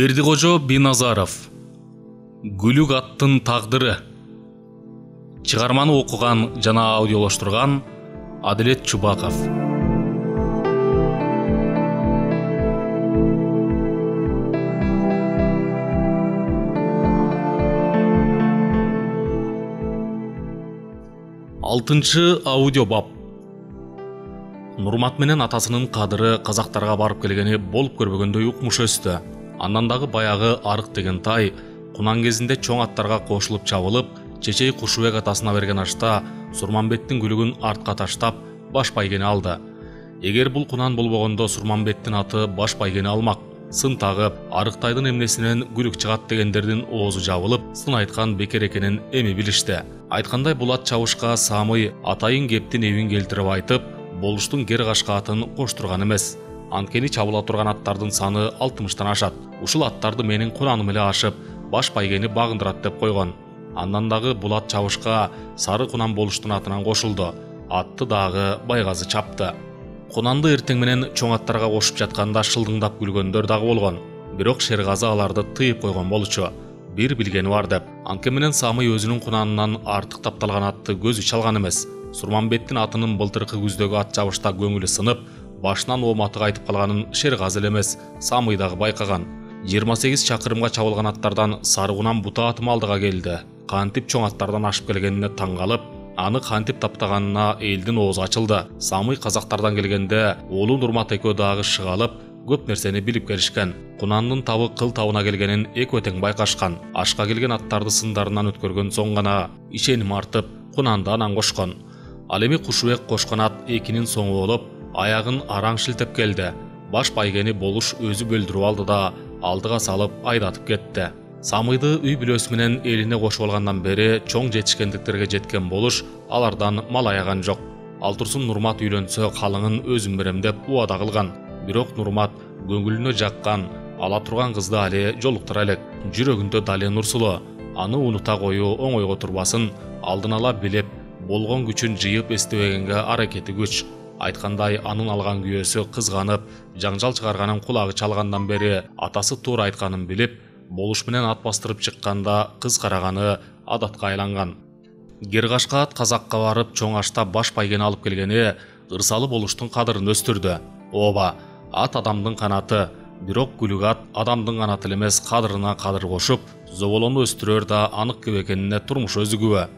Бердикожо Биназаров Гүлүк аттын тагдыры. Чыгарманы окуган жана аудиолоштурган Адилет Чубаков. Алтынчы аудиобап. Нурмат менен атасынын кадыры казактарга барып келгени болуп көрбөгөндөй укмуш өстү. Андан дагы баягы арык деген тай кунан кезинде чоң аттарга кошулуп чабылып, чечей Кушубек атасына берген ашта Сурманбеттин күлүгүн артка таштап баш байгени алды. Эгер бул кунан болбогондо Сурманбеттин аты баш байгени алмак. Сын тагып, арык тайдын эмнесинен күлүк чыгат дегендердин оозу жабылып, сын айткан бекер экенин эми билишти. Айткандай булат чабышка Самый атайын кептин эбин келтирип айтып, болуштун кер кашка атын коштурган эмес. Анткени чабыла турган аттардын саны 60-тан ашат. Ушул аттарды менин кунаным эле ашып, баш байгени багындырат деп койгон. Андан дагы булат чабышка сары кунан болуштун атынан кошулду. Атты дагы байгазы чапты. Кунанды эртең менен чоң аттарга кошуп жатканда шылдыңдап күлгөндөр дагы болгон. Бирок Шергазы аларды тыйып койгон болчу. Бир билгени бар деп. Анткени менен Самый өзүнүн кунанынан артык тапталган атты көзү чалган эмес. Сурманбеттин атынын былтыркы күздөгү ат чабышта көңүлү сынып, башынан ооматы кайтып калганын Шергазы эле эмес, Самый дагы байкаган. 28 чакырымга чабылган аттардан сары кунан бута атым алдыга келди. Кантип чоң аттардан ашып келгенине таң калып, аны кантип таптаганына элдин оозу ачылды. Самый казактардан келгенде оолу Нурмат экөө дагы шыгалып, көп нерсени билип келишкен. Кунандын табы кыл табына келгенин экөө тең байкашкан. Ашка келген аттарды сындарынан өткөргөн соң гана ишеним артып, кунанды анан кошкон. Ал эми Кушубек кошкон ат экинин соңу болуп, аягын араң шилтеп келди. Баш байгени болуш өзү бөлдүрүп алды да алдыга салып айдатып кетти. Самыйды үй бүлөсү менен элине кошуп алгандан бери чоң жетишкендиктерге жеткен болуш алардан мал аяган жок. Ал турсун Нурмат үйлөнсө калыңын өзүм берем деп убада кылган. Бирок Нурмат көңүлүнө жаккан, ала турган кызды али жолуктура элек. Жүрөгүндө дале нурсулу. Аны унута коюу оңойго турбасын, алдын ала билип, болгон күчүн жыйып эстебегенге аракети күч. Айткандай, анын алган күйөөсү кызганып, жаңжал чыгарганын кулагы чалгандан бери атасы туура айтканын билип, болуш менен ат бастырып чыкканда кыз караганы адатка айланган. Гергашка ат казакка барып чоң ашта баш байгени алып келгени ырсалы болуштун кадырын өстүрдү. Ооба, ат адамдын канаты, бирок күлүк ат адамдын канаты эле эмес, кадырына кадыр кошуп, зоболону өстүрөр да анык көп экенине турмуш өзү күбө.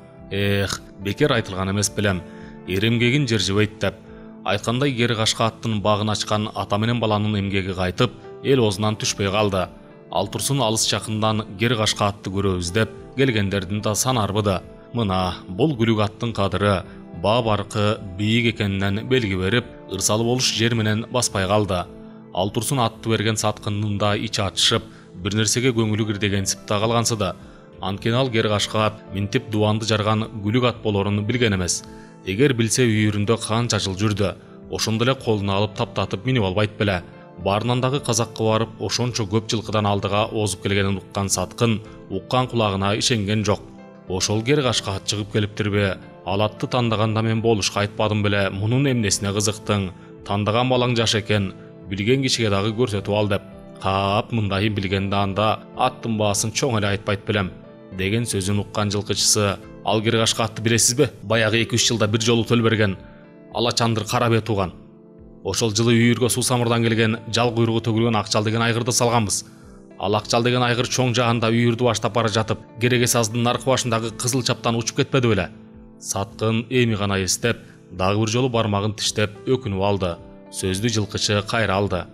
Бекер айтылган эмес билем, эремгегин жер жебейт деп. Айткандай, Гергашка аттын багын ачкан ата менен баланын эмгеги кайтып, эл оозунан түшпөй калды. Ал турсун алыс жакындан Гергашка атты көрөбүз деп келгендердин да санарбыды. Мына бул күлүк аттын кадыры баа баркы бийик экенинен белги берип, ырсалы болуш жер менен баспай калды. Ал турсун атты берген саткындын да ичи ачышып, бир нерсеге көңүлү кирдегенсип да калгансыды. Анткени ал Гергашка ат минтип дубанды жарган күлүк ат болорун билген эмес. Эгер билсе үйүрүндө канча жыл жүрдү, ошондо эле колуна алып таптатып минип албайт беле. Баарынан дагы казакка барып, ошончо көп жылкыдан алдыга озуп келгенин уккан саткын, уккан кулагына ишенген жок. Ошол Гергашка ат чыгып келиптирби? Ал атты тандаганда мен болушка айтпадым беле, мунун эмнесине кызыктың? Тандаган балаң жаш экен, билген кишиге дагы көрсөтүп ал деп. Кап мындайын билгенде анда аттын баасын чоң эле айтпайт белем деген сөзүн уккан жылкычысы: ал Гергашка атты билесизби? Баягы 2-3 жылда бир жолу төл берген ала чандыр кара бие тууган. Ошол жылы үйүргө Суусамырдан келген жал куйругу төгүлгөн Акчал деген айгырды салганбыз. Ал Акчал деген айгыр чоң жагында үйүрдү баштап бара жатып, кереге саздын наркы башындагы кызыл чаптан учуп кетпеди беле? Саткын эми гана эстеп, дагы бир жолу бармагын тиштеп өкүнүп алды. Сөздү жылкычы кайра алды.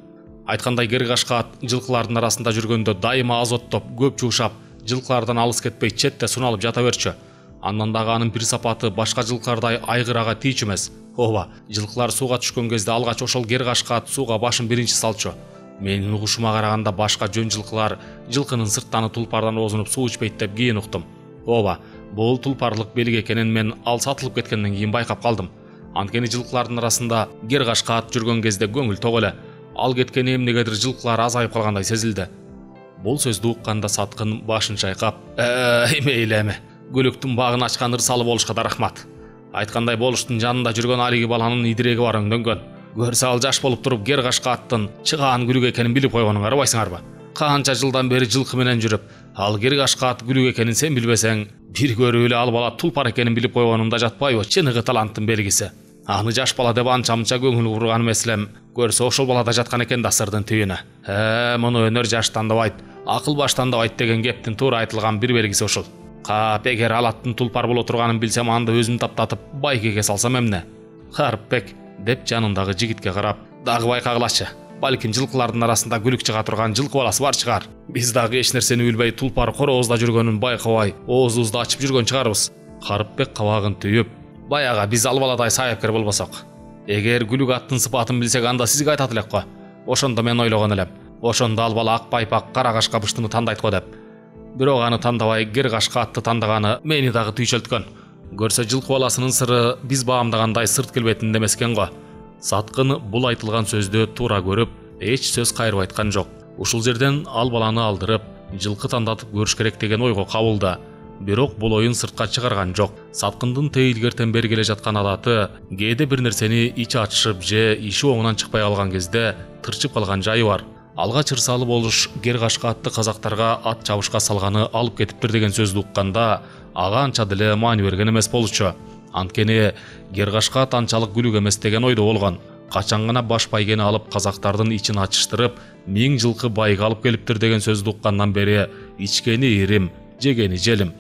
Айткандай, Гергашка ат жылкылардын арасында жүргөндө дайыма азоттоп, көп жуушап, жылкылардан алыс кетпей четте суналып жата берчү. Андан дагы анын бир сапаты башка жылкылардай айгыр ага тийчү эмес. Ооба, жылкылар сууга түшкөн кезде алгач ошол Гергашка ат сууга башын биринчи салчу. Менин угушума караганда башка жөн жылкылар жылкынын сырттаны тулпардан оозунуп суу ичпейт деп кийин уктум. Ооба, бул тулпарлык белги экенин мен ал сатылып кеткенден кийин байкап калдым. Анткени жылкылардын арасында Гергашка ат жүргөн кезде көңүл ток эле. Ал кеткени эмнегедир жылкылар азайып калгандай сезилди. Бул сөздү укканда Саткын башын чайкап: мейли, Гүлүктүн багын ачкан ырсалы болушка да рахмат. Айткандай, болуштун жанында жүргөн алиги баланын идиреги бар өңдөнгөн. Көрсө ал жаш болуп туруп Гергашка аттын чыгаан күлүк экенин билип койгонуңар байсыңарбы? Канча жылдан бери жылкы менен жүрүп, ал Киргашка ат күлүк экенин сен билбесең, бир көрүп эле ал бала тулпар экенин билип койгонумда жатпайбы? Чыныгы таланттын белгиси. Аны жаш бала деп анча-мынча көңүл бурган эмеслем, көрсө ошол балада жаткан экен да сырдын түйүнү. Муну өнөр жаштандабайт, акыл баштандабайт деген кептин туура айтылган бир белгиси ушул. Кап, эгер ал аттын тулпар боло турганын билсем, анда өзүм таптатып байкеге салсам эмне? Карыпбек деп жанындагы жигитке карап, дагы байкагылачы. Балким жылкылардын арасында күлүк чыга турган жылкы баласы бар чыгар. Биз дагы эч нерсени билбей тулпар коробузда жүргөнүн байкабай, оозубузду ачып жүргөн чыгарбыз. Карыпбек кабагын түйүп, баяга биз ал баладай сайапкер болбосок, эгер күлүк аттын сыпатын билсек, анда сизге айтат элек го. Ошондо мен ойлогон элем, ошондо ал бала ак байпак кара кашка быштыны тандайт го деп. Бирок аны тандабай Киргашка атты тандаганы мени дагы түйшөлткөн. Көрсө жылкы баласынын сыры биз баамдагандай сырт келбетинде эмескен го. Саткын бул айтылган сөздү туура көрүп, эч сөз кайрып айткан жок. Ушул жерден ал баланы алдырып, жылкы тандатып көрүш керек деген ойго кабылды. Бирок бул оюн сыртка чыгарган жок. Саткындын тейилгертен бери келе жаткан адаты, кээде бир нерсени ичи ачышып же иши оңунан чыкпай калган кезде тырчып калган жайы бар. Алгач ырсалы болуш Киргашка атты казактарга ат чабышка салганы алып кетиптир деген сөздү укканда, ага анча деле маани берген эмес болчу. Анткени Киргашка ат анчалык күлүк эмес деген ойдо болгон. Качан гана баш байгени алып казактардын ичин ачыштырып, 1000 жылкы байга алып келиптир деген сөздү уккандан бери ичкени ирим, жегени желим.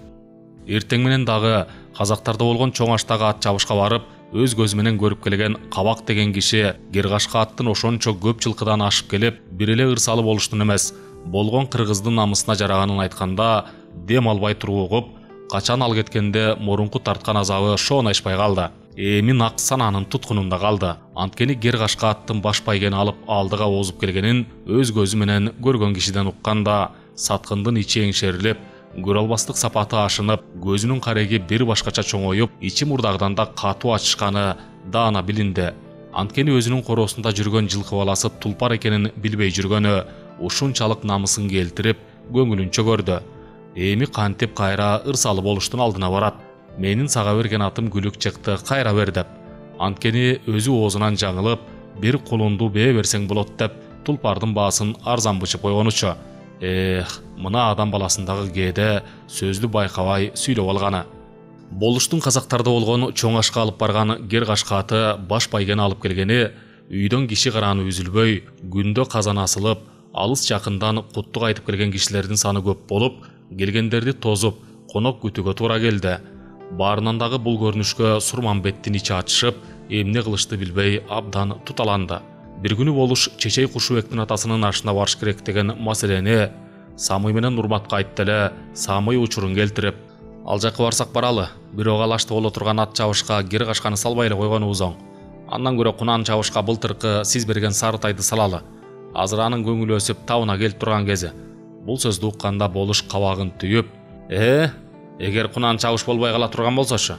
Эртең менен дагы казактарда болгон чоң аштагы ат чабышка барып, өз көзү менен көрүп келген Кабак деген киши Киргашка аттын ошончо көп жылкыдан ашып келип, бир эле ырсалы болуштун эмес, болгон кыргыздын намысына жараганын айтканда, дем албай туруп угуп, качан ал кеткенде мурунку тарткан азабы шоонайшпай калды. Эми нак сананын туткунунда калды. Анткени Киргашка аттын баш байгени алып алдыга озуп келгенин өз көзү менен көргөн кишиден укканда, Саткындын ичи эңшерилип, көрө албастык сапаты ашынып, көзүнүн кареги бир башкача чоңоюп, ичи мурдагыдан да катуу ачышканы даана билинди. Анткени өзүнүн короосунда жүргөн жылкы баласы тулпар экенин билбей жүргөнү ушунчалык намысын келтирип, көңүлүн чөгөрдү. Эми кантип кайра ырсалы болуштун алдына барат. Менин сага берген атым күлүк чыкты, кайра бер деп. Анткени өзү оозунан жаңылып, бир кулунду бээ берсең болот деп тулпардын баасын арзан бычып койгонучу. Мына адам баласындагы кээде сөздү байкабай сүйлөп алганы. Болуштун казактарда болгон чоң ашка алып барган Киргашка аты баш байгени алып келгени, үйдөн киши карааны үзүлбөй, күндө казан асылып, алыс жакындан куттук айтып келген кишилердин саны көп болуп, келгендерди тозуп, конок күтүүгө туура келди. Баарынан дагы бул көрүнүшкө Сурманбеттин ичи ачышып, эмне кылышты билбей абдан туталанды. Бир күнү болуш Чечей Кушубектин атасынын ашына барыш керек деген маселени Самый менен Нурматка айтты эле, Самый учурун келтирип, ал жакка барсак баралы, бирок ал ашты боло турган ат чабышка Киргашканы салбай эле койгонубуз оң. Андан көрө кунан чабышка былтыркы сиз берген Сарытайды салалы. Азыр анын көңүлү өсүп табына келип турган кези. Бул сөздү укканда болуш кабагын түйүп, эгер кунан чабыш болбой кала турган болсочу?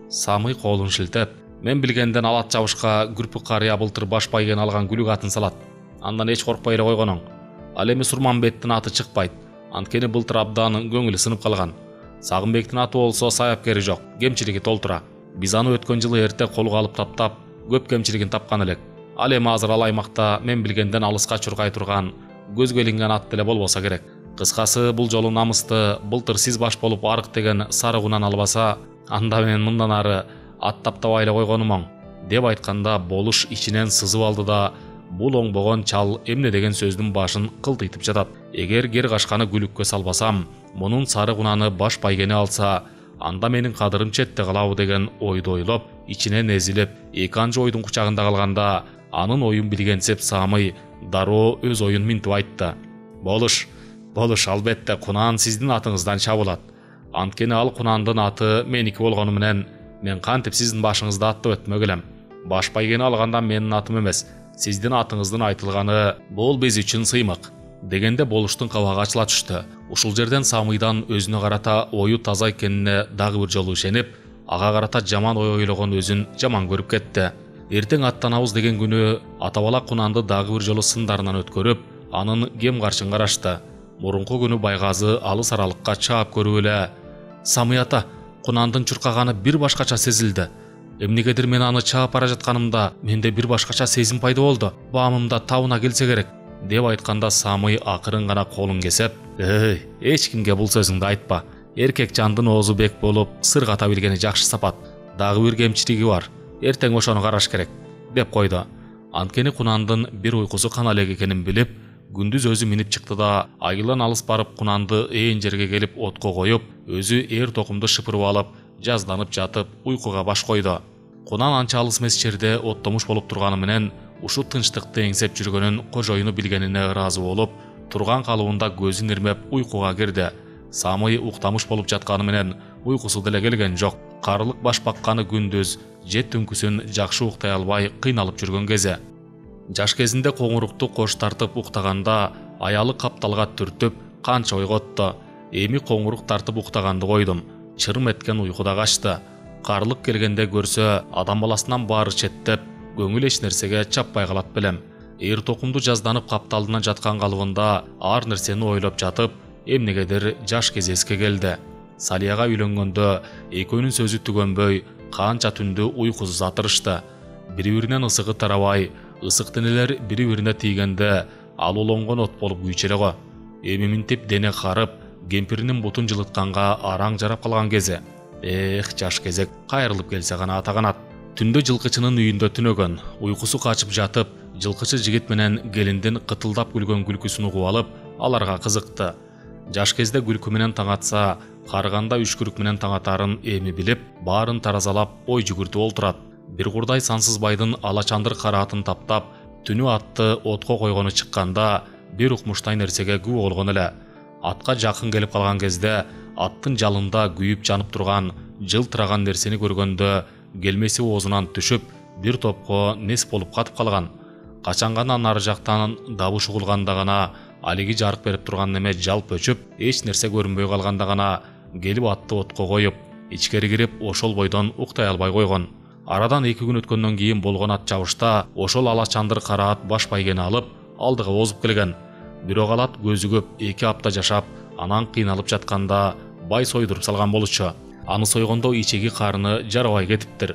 Самый колун шилтеп, мен билгенден ал ат чабышка Күрпүк карыя былтыр баш байгени алган күлүк атын салат. Андан эч коркпой эле койгонуң. Ал эми Сурманбеттин аты чыкпайт. Анткени былтыр абдан көңүлү сынып калган. Сагынбектин аты болсо саяпкери жок, кемчилиги толтура. Биз аны өткөн жылы эрте колго алып таптап, көп кемчилигин тапкан элек. Ал эми азыр ал аймакта мен билгенден алыска чуркай турган, көзгө илинген ат деле болбосо керек. Кыскасы, бул жолу намысты былтыр сиз баш болуп арык деген сары кунан албаса, анда мен мындан ары ат таптабай эле койгонум оң, деп айтканда болуш ичинен сызып алды да, бул оңбогон чал эмне деген сөздүн башын кылтыйтып жатат. Эгер Киргашканы күлүккө салбасам, мунун сары кунаны баш байгени алса, анда менин кадырым четте калабы деген ойду ойлоп, ичинен эзилип, эки анчы ойдун кучагында калганда, анын оюн билгенсип Самый дароо өз оюн минтип айтты. Болуш, албетте кунан сиздин атыңыздан чабылат. Анткени ал кунандын аты меники болгону менен, мен кантип сиздин башыңызды аттап өтмөк элем. Баш байгени алганда менин атым эмес, сиздин атыңыздын айтылганы бул биз үчүн сыймык. Дегенде болуштун кабагы ачыла түштү. Ушул жерден Самыйдан өзүнө карата ою таза экенине дагы бир жолу ишенип, ага карата жаман ой ойлогон өзүн жаман көрүп кетти. Эртең аттанабыз деген күнү ата бала кунанды дагы бир жолу сындарынан өткөрүп, анын кем каршын карашты. Мурунку күнү Байгазы алыс аралыкка чаап көрүп эле, Самый ата, кунандын чуркаганы бир башкача сезилди. Эмнегедир мен аны чаап бара жатканымда менде бир башкача сезим пайда болду. Баамымда табына келсе керек. деп айтканда Самый акырын гана колун кесеп, эч кимге бул сөзүңдү айтпа. Эркек жандын оозу бек болуп, сыр ката билгени жакшы сапат. Дагы бир кемчилиги бар. Эртең ошону караш керек, деп койду. Анткени Кунандын бир уйкусу кана элек экенин билип, күндүз өзү минип чыкты да, айылдан алыс барып Кунанды ээн жерге келип отко коюп, өзү эр токумду шыпырып алып, жазданып жатып уйкуга баш койду. Кунан анча алыс эмес жерде оттомуш болуп турганы менен ушул тынчтыкты эңсеп жүргөнүн кожоюну билгенине ыраазы болуп, турган калыбында көзүн ирмеп уйкуга кирди. Самый уктамыш болуп жатканы менен уйкусу деле келген жок. Карылык баш бакканы күндүз, жет түнкүсүн жакшы уктай албай кыйналып жүргөн кези. Жаш кезинде коңурукту кош тартып уктаганда аялы капталга түртүп канча ойготту. Эми коңурук тартып уктаганды койдум. Чырым эткен уйкуда качты. Карылык келгенде көрсө, адам баласынан баары четтеп, көңүл эч нерсеге чаппай калат белем. Эр токумду жазданып капталына жаткан калыбында ар нерсени ойлоп жатып, эмнегедир жаш кезеске келди. Салияга үйлөнгөндө экөөнүн сөзү түгөнбөй, канча түндү уйкусуз атырышты. Бири-биринен ысыгы тарабай, ысык денелер бири-бирине тийгенде ал улонгон от болуп күйчүлө го. Эми минтип дене карып, кемпиринин бутун жылытканга араң жарап калган кези. Жаш кезек кайрылып келсе гана атаганат. Түндө жылкычынын үйүндө түнөгөн, уйкусу качып жатып, жылкычы жигит менен келиндин кытылдап күлгөн күлкүсүн угуп алып, аларга кызыкты. Жаш кезде күлкү менен таң атса, карыганда үшкүрүк менен таң атарын эми билип, баарын таразалап ой жүгүртүп олтурат. Бир курдай сансыз байдын алачандыр караатын таптап, түнү атты отко койгону чыкканда, бир укмуштай нерсеге күбө болгон эле. Атка жакын келип калган кезде, аттын жалында күйүп жанып турган, жылтыраган нерсени көргөндө, келмеси оозунан түшүп, бир топко нес болуп катып калган. Качан гана нары жактан дабыш угулганда гана, алиги жарык берип турган неме жалп өчүп, эч нерсе көрүнбөй калганда гана келип атты отко коюп, ичкери кирип ошол бойдон уктай албай койгон. Арадан 2 күн өткөндөн кийин болгон ат чабышта ошол алачандыр караат баш байгени алып, алдыга озуп келген. Бирок алат көзү көп 2 апта жашап, анан кыйналып жатканда бай сойдуруп салган болчу. Аны сойгондо ичеги карыны жарабай кетиптир.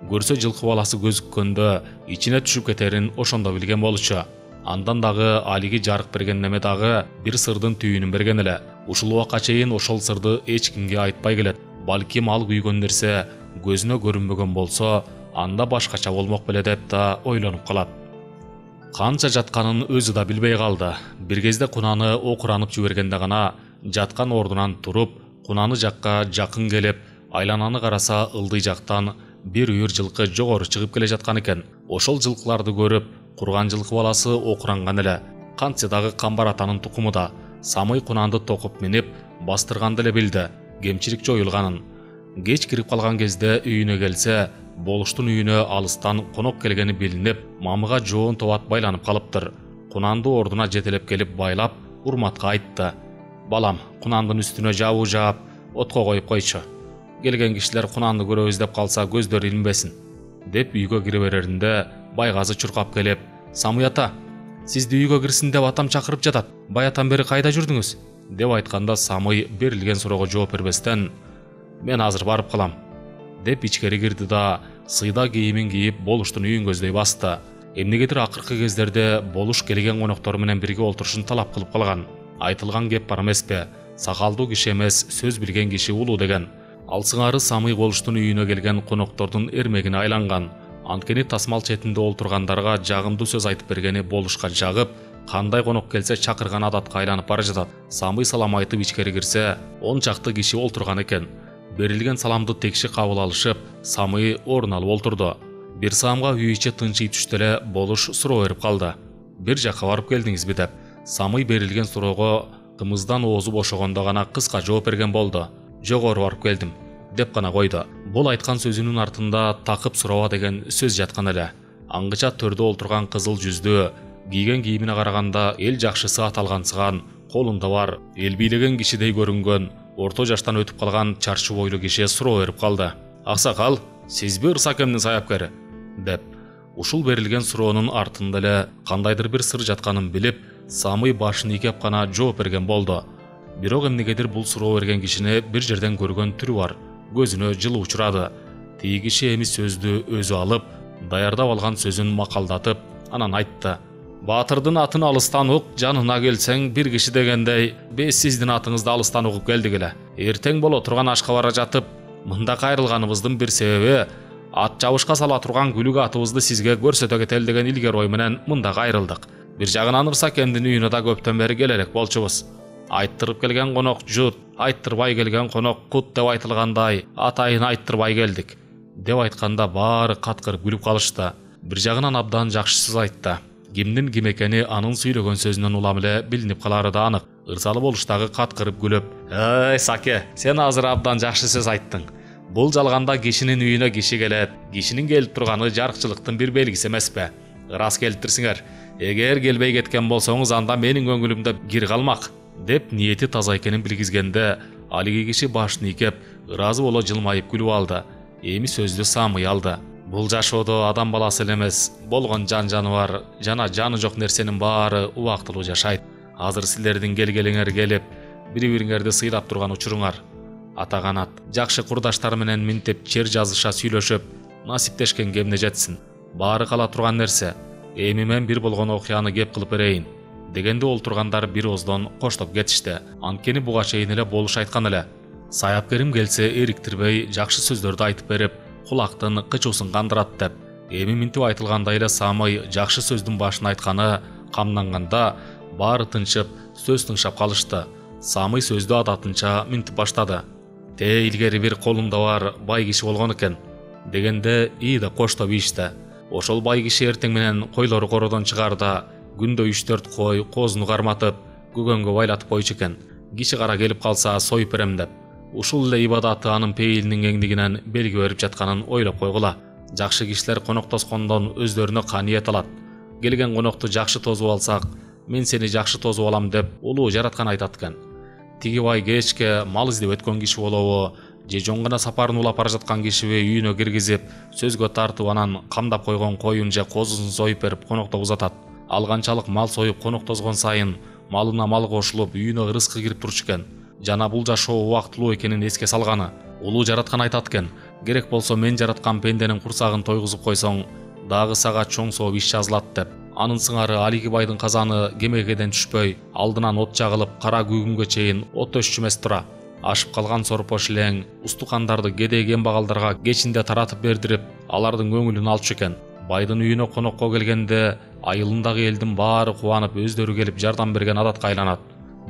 Көрсө жылкы баласы көзүккөндө ичине түшүп кетерин ошондо билген болчу. Андан дагы алиги жарык берген неме дагы бир сырдын түйүнүн берген эле. Ушул убакка чейин ошол сырды эч кимге айтпай келет. Балким ал күйгөн нерсе көзүнө көрүнбөгөн болсо, анда башкача болмок беле деп да ойлонуп калат. Канча жатканын өзү да билбей калды. Бир кезде Кунаны окуранып жибергенде гана жаткан ордунан туруп, Кунаны жакка жакын келип, айлананы караса ылдый жактан бир үйүр жылкы жогору чыгып келе жаткан экен. Ошол жылкыларды көрүп, курган жылкы баласы окуранган эле. Кантсе дагы камбар атанын тукуму да. Самый Кунанды токуп минип, бастырганды эле билди, кемчилик жоюлганын. Кеч кирип калган кезде үйүнө келсе, болуштун үйүнө алыстан конок келгени билинип, мамыга жоон тобат байланып калыптыр. Кунанды ордуна жетелеп келип байлап, урматка айтты. Балам, Кунандын үстүнө жабуу жаап, отко коюп койчу. Келген кишилер Кунанды көрөбүз деп калса көздөрү илинбесин, деп үйгө кире береринде байгазы чуркап келип, Самый ата, сизди үйгө кирсин деп атам чакырып жатат. Баятан бери кайда жүрдүңүз? деп айтканда Самый берилген суроого жооп бербестен, мен азыр барып калам, деп ичкери кирди да сыйда кийимин кийип болуштун үйүн көздөй басты. Эмнегедир акыркы кездерде болуш келген коноктору менен бирге олтурушун талап кылып калган. Айтылган кеп бар эмеспи? Сакалдуу киши эмес, сөз билген киши улуу деген. Ал сыңары Самый болуштун үйүнө келген коноктордун эрмегине айланган. Анткени тасмал четинде олтургандарга жагымдуу сөз айтып бергени болушка жагып, кандай конок келсе чакырган адатка айланып бара жатат. Самый салам айтып ичкери кирсе, 10 чакты киши олтурган экен. Берилген саламды текши кабыл алышып, Самый орун алып олтурду. Бир саамга үй ичи тынчый түштү эле болуш суроо берип калды. Бир жакка барып келдиңизби деп. Самый берилген суроого кымыздан оозу бошогондо гана кыска жооп берген болду. Жогору барып келдим, деп гана койду. Бул айткан сөзүнүн артында такып суроба деген сөз жаткан эле. Аңгыча төрдө олтурган кызыл жүздүү, кийген кийимине караганда эл жакшысы аталгансыган, колунда бар, эл бийлеген кишидей көрүнгөн, орто жаштан өтүп калган чарчы бойлуу киши суроо берип калды. Аксакал, сизби Ырсакемдин саяпкери? деп. Ушул берилген суроонун артында эле кандайдыр бир сыр жатканын билип, Самый башын ийкеп гана жооп берген болду. Бирок эмнегедир бул суроо берген кишини бир жерден көргөн түрү бар. Көзүнө жылуу учурады. Тиги киши эми сөздү өзү алып, даярдап алган сөзүн макалдатып, анан айтты. Батырдын атын алыстан ук, жанына келсең бир киши дегендей, биз сиздин атыңызды алыстан угуп келдик эле. Эртең боло турган ашка бара жатып, мында кайрылганыбыздын бир себеби ат жабышка сала турган күлүк атыбызды сизге көрсөтө кетели деген илгер ой менен мында кайрылдык. Бир жагынан Ырсакендин үйүнө да көптөн бери келе элек болчубуз. Айттырып келген конок жут, айттырбай келген конок кут деп айтылгандай, атайын айттырбай келдик деп айтканда баары каткырып күлүп калышты. Бир жагынан абдан жакшы сөз айтты. Кимдин ким экени анын сүйлөгөн сөзүнөн улам эле билинип калары да анык. Ырсалы болуштагы каткырып күлүп, "Эй, Саке, сен азыр абдан жакшы сөз айттың. Бул жалганда кишинин үйүнө киши келет. Кишинин келип турганы жарыкчылыктын бир белгиси эмеспи? Ырас келиптирсиңер. Эгер келбей кеткен болсоңуз, анда менин көңүлүмдө кир калмак" деп ниети таза экенин билгизгенде, алиги киши башын ийкеп, ыраазы боло жылмайып күлүп алды. Эми сөздү Самый алды. Бул жашоодо адам баласы эле эмес, болгон жаныбар жана жаны жок нерсенин баары убактылуу жашайт. Азыр силердин келгениңер келип, бири-бириңерди сыйлап турган учуруңар. Атаганат, жакшы курдаштар менен минтип чер жазыша сүйлөшүп, насиптешкенге эмне жетсин. Баары кала турган нерсе. Эми мен бир болгон окуяны кеп кылып берейин дегенде ол тургандар бир ооздон коштоп кетишти. Анткени буга чейин эле болуш айткан эле. Саяпкерим келсе эриктирбей жакшы сөздөрдү айтып берип, кулактын кычуусун кандырат деп. Эми минтип айтылгандай эле Самый жакшы сөздүн башын айтканы камданганда баары тынчып, сөз тыңшап калышты. Самый сөздү адатынча минтип баштады. Илгери бир колумда бар бай киши болгон экен дегенде да коштоп ийишти. Ошол бай киши эртең менен койлору кородон чыгарда, күндө 3-4 кой коозуну карматып, күгөнгө байлатып койчу экен. Киши кара келип калса союп берем деп. Ушул эле ибадаты анын пейилинин кеңдигинен белги берип жатканын ойлоп койгула. Жакшы кишилер коноктоскондон өздөрүнө каниет алат. Келген конокту жакшы тосуп алсак, мен сени жакшы тосуп алам деп улуу жараткан айтат экен. Тиги бай кечке мал издеп өткөн киши болобу, же жон гана сапарын улап бара жаткан кишиби үйүнө киргизип, сөзгө тартып анан камдап койгон коюн же козусун союп берип конокто узатат. Ал канчалык мал союп коноктозгон сайын малына мал кошулуп, үйүнө ырыскы кирип турчу экен. Жана бул жашоо убактылуу экенин эске салганы. Улуу жараткан айтат экен. Керек болсо мен жараткан пенденин курсагын тойгузуп койсоң, дагы сага чоң сооп иш жазылат деп. Анын сыңары алиги байдын казаны кемегеден түшпөй, алдынан от жагылып, кара күйгүнгө чейин от өшчү эмес тура. Ашып калган сорпо шилең, устукандарды кедей кембагалдарга кечинде таратып бердирип, алардын көңүлүн алчу экен. Байдын үйүнө конокко келгенде, айылындагы элдин баары кубанып, өздөрү келип жардам берген адатка айланат.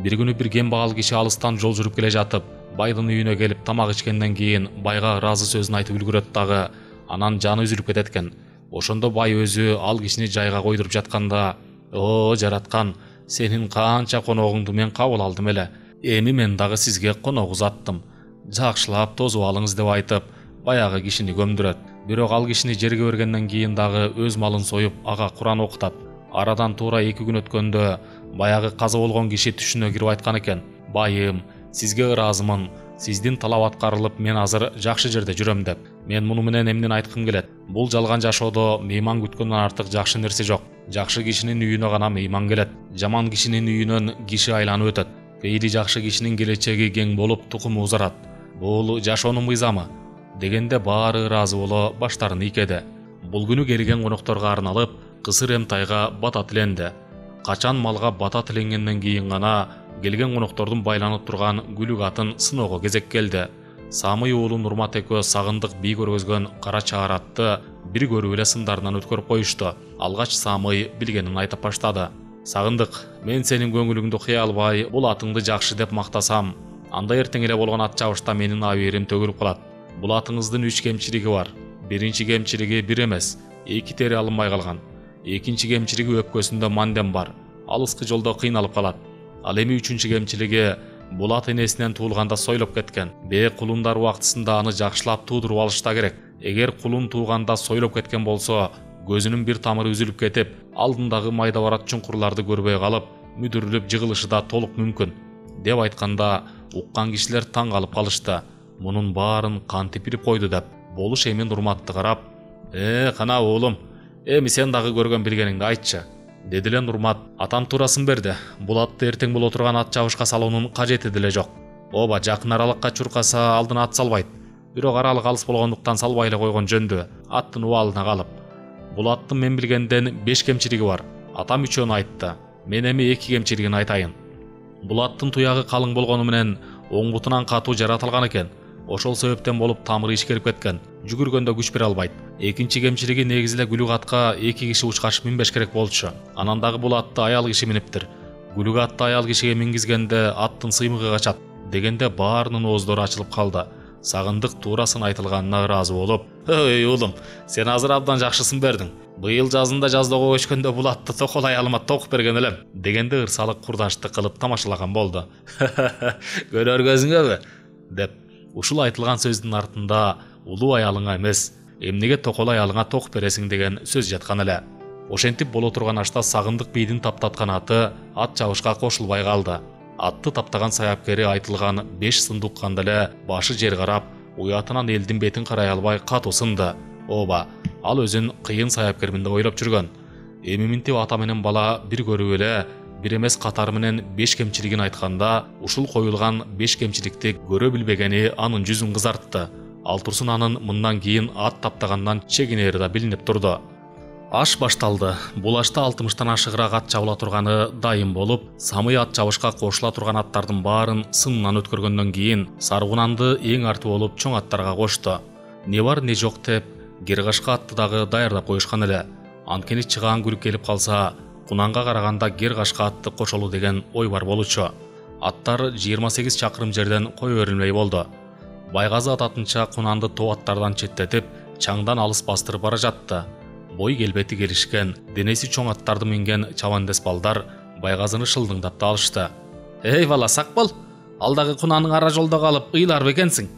Бир күнү бир кембагал киши алыстан жол жүрүп келе жатып, байдын үйүнө келип тамак ичкенден кийин байга ыраазы сөзүн айтып үлгүрөт дагы, анан жаны үзүлүп кетет экен. Ошондо бай өзү ал кишини жайга койдуруп жатканда, "О, жараткан, сенин канча коногуңду мен кабыл алдым эле. Эми мен дагы сизге конок узаттым. Жакшылап тосуп алыңыз" деп айтып, баягы кишини көмдүрөт. Бирок ал кишини жерге бергенден кийин дагы өз малын союп, ага Куран окутат. Арадан туура 2 күн өткөндө баягы каза болгон киши түшүнө кирип айткан экен: "Байым, сизге ыраазымын. Сиздин талап аткарылып, мен азыр жакшы жерде жүрөм" деп. Мен муну менен эмнени айткым келет? Бул жалган жашоодо мейман күткөндөн артык жакшы нерсе жок. Жакшы кишинин үйүнө гана мейман келет. Жаман кишинин үйүнөн киши айланып өтөт. Пейили жакшы кишинин келечеги кең болуп, тукуму узарат. Бул жашоонун мыйзамы дегенде баары ыраазы боло баштарын ийкеди. Бул күнү келген конокторго арналып кысыр эмтайга бата тиленди. Качан малга бата тиленгенден кийин гана келген коноктордун байланып турган күлүк атын сыноого кезек келди. Самый уулу Нурмат экөө сагындык бий көргөзгөн кара чаар атты бир көрүп эле сындарынан өткөрүп коюшту. Алгач Самый билгенин айтып баштады. "Сагындык, мен сенин көңүлүңдү кыя албай, бул атыңды жакшы деп мактасам, анда эртең эле болгон ат чабышта менин абийирим төгүлүп калат. Бул атыңыздын 3 кемчилиги бар. Биринчи кемчилиги бир эмес, 2 тери алынбай калган. Экинчи кемчилиги өпкөсүндө мандем бар. Алыскы жолдо кыйналып калат. Ал эми 3-чү кемчилиги бул ат энесинен туулганда сойлоп кеткен. Кулундар убактысында аны жакшылап туудуруп алышта керек. Эгер кулун тууганда сойлоп кеткен болсо, көзүнүн бир тамыры үзүлүп кетип, алдындагы майда барат чуңкурларды көрбөй калып, мүдүрүлүп жыгылышы да толук мүмкүн" деп айтканда, уккан кишилер таң калып калышты. Мунун баарын кантип билип койду деп. Болуш эми Нурматты карап: "Кана уулум, эми сен дагы көргөн билгениңди айтчы" деди эле Нурмат. "Атам туурасын берди. Бул атты эртең боло турган ат чабышка салуунун кажети деле жок. Ооба, жакын аралыкка чуркаса алдына ат салбайт. Бирок аралык алыс болгондуктан салбай эле койгон жөндү, аттын убалына калып. Бул аттын мен билгенден 5 кемчилиги бар. Атам үчөөнү айтты. Мен эми эки кемчилигин айтайын. Бул аттын туягы калың болгону менен оң бутунан катуу жаратылган экен. Ошол себептен болуп тамыры ишкерип кеткен. Жүгүргөндө күч бере албайт. Экинчи кемчилиги негизи эле күлүк атка эки киши учкачып минбеш керек болчу. Анан дагы бул атты аял киши миниптир. Күлүк атты аял кишиге мингизгенде аттын сыймыгы качат дегенде баарынын ооздору ачылып калды. Сагындык туурасын айтылганына ыраазы болуп: "Ой уулум, сен азыр абдан жакшысын бердиң. Быйыл жазында жаздоого көчкөндө бул атты токол аялыма токуп берген элем" дегенде ырсалык курдаштык кылып тамашалаган болду. "Көрөр көзүңөбү?" деп. Ушул айтылган сөздүн артында улуу аялыңа эмес, эмнеге токол аялыңа токуп бересиң деген сөз жаткан эле. Ошентип боло турган ашта Сагындык бийдин таптаткан аты ат чабышка кошулбай калды. Атты таптаган саяпкери айтылган 5 сындукканда эле башы жер карап, уятынан элдин бетин карай албай катуу сынды. Ооба, ал өзүн кыйын саяпкермин деп ойлоп жүргөн. Эми минтип ата менен бала бир көрүп эле, бир эмес катары менен 5 кемчилигин айтканда, ушул коюлган 5 кемчиликти көрө билбегени анын жүзүн кызартты. Ал турсун анын мындан кийин ат таптагандан чегинери да билинип турду. Аш башталды. Бул ашта 60тан ашыгыраак ат чабыла турганы дайым болуп, самый ат чабышка кошула турган аттардын баарын сынынан өткөргөндөн кийин Саргунанды эң арты болуп чоң аттарга кошту. Не бар не жок деп Гергашка атты дагы даярдап коюшкан эле. Анткени чыгаан күрүк келип калса, Кунанга караганда Гергашка атты кошолу деген ой бар болчу. Аттар 28 чакырым жерден кое берилмей болду. Байгазы ататынча Кунанды тоо аттардан четтетип, чаңдан алыс бастырып бара жатты. Бой келбети келишкен, денеси чоң аттарды минген чабандес балдар Байгазыны шылдыңдап да алышты. "Эй бала, сак бол, ал дагы Кунанын ара жолдо калып ыйлар бекенсиң"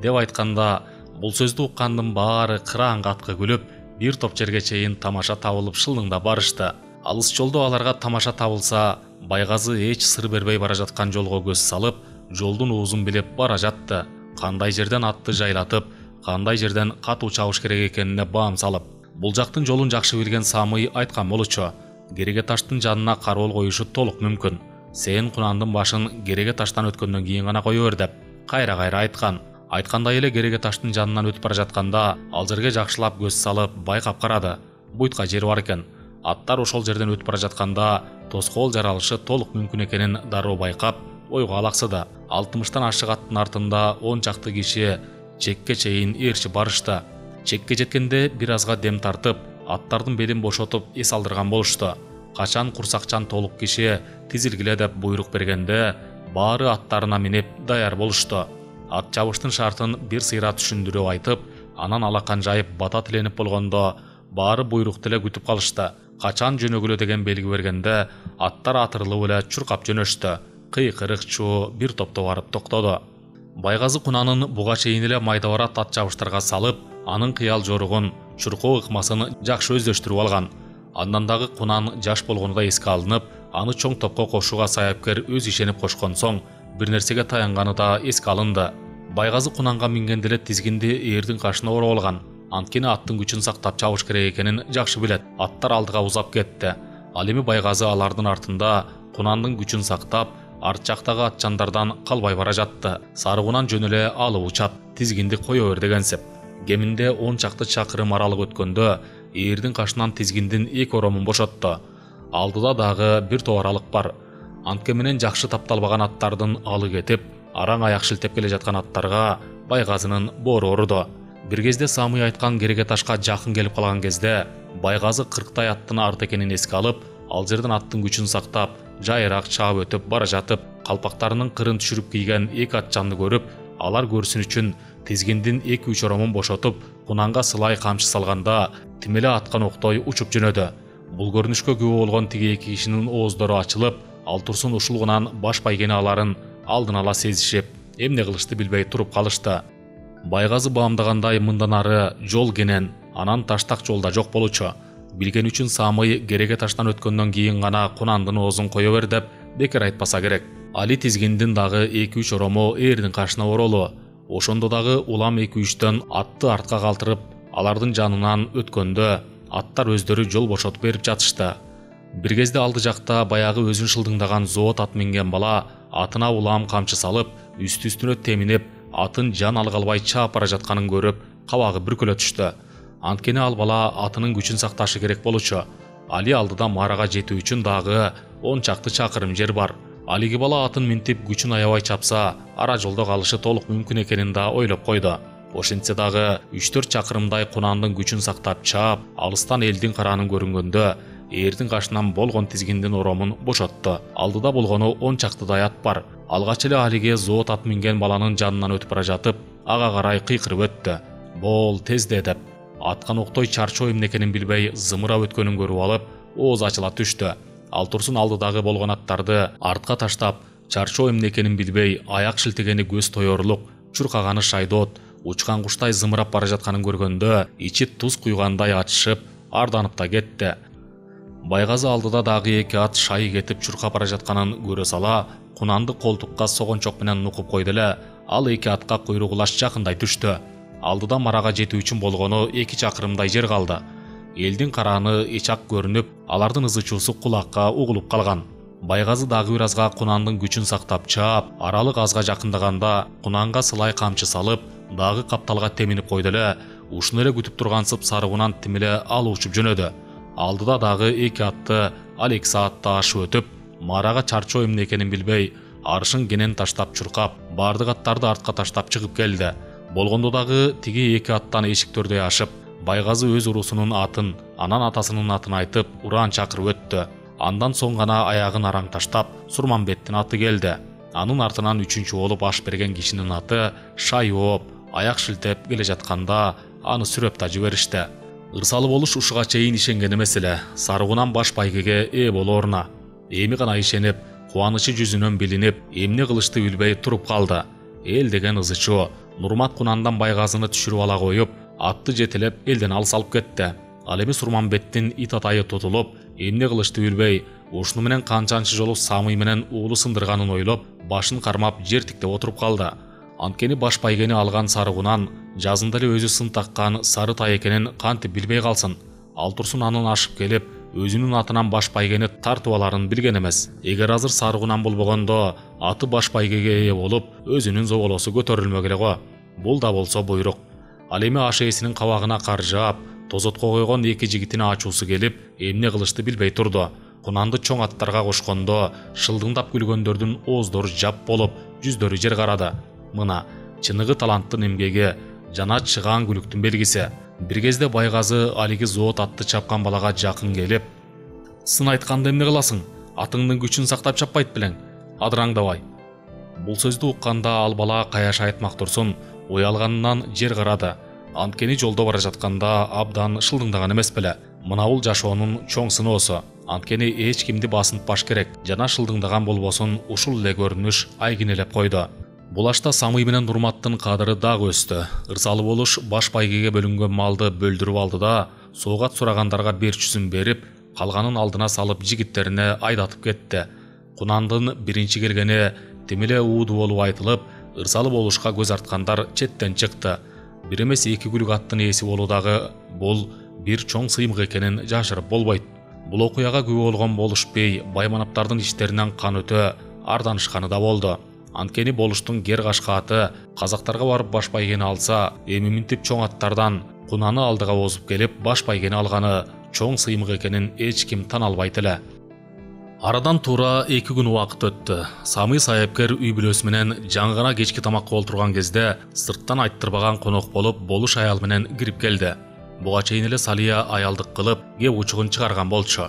деп айтканда, бул сөздү уккандын баары кыраан каткы күлүп, бир топ жерге чейин тамаша табылып шылдыңдап барышты. Алыс жолдо аларга тамаша табылса, Байгазы эч сыр бербей бара жаткан жолго көз салып, жолдун уузун билеп бара жатты. Кандай жерден атты жайлатып, кандай жерден катуу чабыш керек экенине баам салып. Бул жактын жолун жакшы билген Самый айткан болчу: "Кереге таштын жанына кароол коюшу толук мүмкүн. Сен Кунандын башын кереге таштан өткөндөн кийин гана кое бер" деп кайра-кайра айткан. Айткандай эле кереге таштын жанынан өтүп бара жатканда, ал жерге жакшылап көз салып байкап карады. Буйтка жер бар экен. Аттар ошол жерден өтүп бара жатканда тоскоол жаралышы толук мүмкүн экенин дароо байкап, ойго алаксыды. 60тан ашык аттын артында 10 чакты киши чекке чейин ээрчип барышты. Чекке жеткенде бир азга дем тартып, аттардын белин бошотуп эс алдырган болушту. Качан курсакчан толук киши тизилгиле деп буйрук бергенде, баары аттарына минип даяр болушту. Ат чабыштын шартын бир сыйра түшүндүрүп айтып, анан алакан жайып бата тиленип болгондо, баары буйрукту эле күтүп калышты. Качан жөнөгүлө деген белги бергенде, аттар атырылып эле чуркап жөнөштү. Кыйкырык чуу бир топто барып токтоду. Байгазы Кунанын буга чейин эле майдабарат ат чабыштарга салып, анын кыял жоругун, чуркоо ыкмасын жакшы өздөштүрүп алган. Андан дагы Кунан жаш болгону да эске алынып, аны чоң топко кошууга саяпкер өз ишенип кошкон соң, бир нерсеге таянганы да эске алынды. Байгазы Кунанга мингенде эле тизгинди эрдин кашына ороп алган. Анткени аттын күчүн сактап чабыш керек экенин жакшы билет. Аттар алдыга узап кетти. Ал эми Байгазы алардын артында Кунандын күчүн сактап, арт жактагы атчандардан калбай бара жатты. Сарыгунан жөн эле алып учат, тизгинди кое бер дегенсип. Кеминде 10 чакты чакырым аралык өткөндө, эрдин кашынан тизгиндин эки оромун бошотту. Алдыда дагы бир топ аралык бар. Антке менен жакшы тапталбаган аттардын алы кетип, араң аяк шилтеп келе жаткан аттарга Байгазынын боору уруду. Бир кезде Самый айткан кереге ташка жакын келип калган кезде, Байгазы 40 аттын арты экенин эске алып, ал жерден аттын күчүн сактап, жайыраак чаап өтүп бара жатып, калпактарынын кырын түшүрүп кийген эки атчанды көрүп, алар көрсүн үчүн тизгиндин 2-3 оромун бошотуп, Кунанга сылай камчы салганда, тимеле аткан октой учуп жөнөдү. Бул көрүнүшкө күбө болгон тиги эки кишинин ооздору ачылып, ал турсун ушул Кунан баш байгени аларын алдын ала сезишип, эмне кылышты билбей туруп калышты. Байгазы баамдагандай мындан ары жол кенен, анан таштак жолда жок болчу. Билген үчүн Самый кереге таштан өткөндөн кийин гана Кунандын оозун кое бер деп бекер айтпаса керек. Али тизгиндин дагы 2-3 орому эрдин кашына оролу. Ошондо дагы улам 2-3төн атты артка калтырып, алардын жанынан өткөндө аттар өздөрү жол бошотуп берип жатышты. Бир кезде алды жакта баягы өзүн шылдыңдаган зоот ат минген бала атына улам камчы салып, үстү-үстүнө теминип, атын жан алга албай чаап бара жатканын көрүп, кабагы бүркөлө түштү. Анткени ал бала атынын күчүн сакташы керек болчу. Али алдыда Марага жетүү үчүн дагы 10 чакты чакырым жер бар. Алиги бала атын минтип күчүн аябай чапса, ара жолдо калышы толук мүмкүн экенин да ойлоп койду. Ошентсе дагы 3-4 чакырымдай кунандын күчүн сактап чаап, алыстан элдин каранын көрүнгөндө эрдин кашынан болгон тизгиндин оромун бошотту. Алдыда болгону 10 чактыдай ат бар. Алгач эле Алиге зоот ат минген баланын жанынан өтүп бара жатып, ага карай кыйкырып өттү. Бол тезде деп. Аткан октой чарчоо эмне экенин билбей зымырап өткөнүн көрүп алып, ооз ачыла түштү. Ал турсун алдыдагы болгон аттарды артка таштап, чарчоо эмне экенин билбей, аяк шилтегени көз тоёрлук, чуркаганы шайдоот, учкан куштай зымырап бара жатканын көргөндө, ичи туз куйгандай ачышып, арданып да кетти. Байгазы алдыда дагы 2 ат шайы кетип чуркап бара жатканын көрө сала, кунанды колтукка согончок менен нукуп койду эле, ал 2 атка куйругулаш жакындай түштү. Алдыда Марага жетүү үчүн болгону 2 чакырымдай жер калды. Элдин караны ичак көрүнүп, алардын ызычуусу кулакка угулуп калган. Байгазы дагы бир азга кунандын күчүн сактап чаап, аралык азга жакындаганда кунанга сылай камчы салып, дагы капталга теминип койду эле, ушуну эле күтүп тургансып сары кунан тимиле ал учуп жөнөдү. Алдыда дагы 2 атты ал 2 саатта ашып өтүп, Марага чарчоо эмне экенин билбей, арышын кенен таштап чуркап, бардык аттарды артка таштап чыгып келди. Болгондо дагы тиги 2 аттан эшиктердей ашып, Байгазы өз уруусунун атын, анан атасынын атын айтып, ураан чакырып өттү. Андан соң гана аягын араң таштап, Сурманбеттин аты келди. Анын артынан 3-чү болуп аш берген кишинин аты Шайооп, аяк шилтеп келе жатканда аны сүрөп да жиберишти. Ырсалы болуш ушуга чейин ишенген эмес эле, сары кунан баш байгеге ээ болоруна. Эми гана ишенип, кубанычы жүзүнөн билинип, эмне кылышты билбей туруп калды. Эл деген ызычуу, Нурмат кунандан Байгазыны түшүрүп ала коюп, атты жетелеп элден алыс алып кетти. Ал эми Сурманбеттин ит атайы тутулуп, эмне кылышты билбей, ушуну менен канчанчы жолу Самый менен уулу сындырганын ойлоп, башын кармап жер тиктеп отуруп калды. Анткени баш байгени алган сары кунан жазында эле өзү сын таккан сары тай экенин кантип билбей калсын. Ал турсун анын ашып келип, өзүнүн атынан баш байгени тартып аларын билген эмес. Эгер азыр сары кунан болбогондо, аты баш байгеге ээ болуп, өзүнүн зоболосу көтөрүлмөк эле го. Бул да болсо буйрук. Ал эми аш ээсинин кабагына кар жаап, тозотко койгон 2 жигитине ачуусу келип, эмне кылышты билбей турду. Кунанды чоң аттарга кошкондо, шылдыңдап күлгөндөрдүн ооздору жап болуп, жүздөрү жер карады. Мына чыныгы таланттын эмгеги, жана чыгаан күлүктүн белгиси. Бир кезде Байгазы Алиги зоот атты чапкан балага жакын келип, "Сын айтканда эмне кыласың? Атыңдын күчүн сактап чаппайт белең, адыраңдабай." Бул сөздү укканда ал бала каяша айтмак турсун, уялганынан жер карады. Анткени жолдо бара жатканда абдан шылдыңдаган эмес беле. Мына бул жашоонун чоң сыноосу. Анткени эч кимди басынтпаш керек, жана шылдыңдаган болбосун ушул эле көрүнүш айгинелеп койду. Бул ашта Самый менен Нурматтын кадыры дагы өстү. Ырсалы болуш баш байгеге бөлүнгөн малды бөлдүрүп алды да, соогат сурагандарга берчүсүн берип, калганын алдына салып жигиттерине айдатып кетти. Кунандын биринчи келгени тимиле ууду болуп айтылып, ырсалы болушка көз арткандар четтен чыкты. Бир эмес 2 күлүк аттын ээси болуу дагы бул бир чоң сыймык экенин жашырып болбойт. Бул окуяга күбө болгон Болуш бей Байманаптардын иштеринен кан өтө арданышканы да болду. Анткени Болуштун гер кашкааты казактарга барып баш байгени алса, эми минтип чоң аттардан кунаны алдыга озуп келип баш байгени алганы чоң сыймык экенин эч ким тана албайт эле. Арадан туура 2 күн убакыт өттү. Самый сайыпкер үй бүлөсү менен жаңгана кечки тамакка олтурган кезде сырттан айттырбаган конок болуп Болуш аял менен кирип келди. Буга чейин эле Салия аялдык кылып, кеп учугун чыгарган болчу.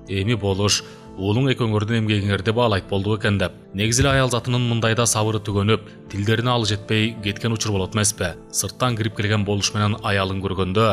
Эми Болуш уулуң экөөңөрдүн эмгегиңерди баалайт болду экен деп. Негизи эле аял затынын мындайда сабыры түгөнүп, тилдерине алы жетпей кеткен учур болот эмеспи. Сырттан кирип келген Болуш менен аялын көргөндө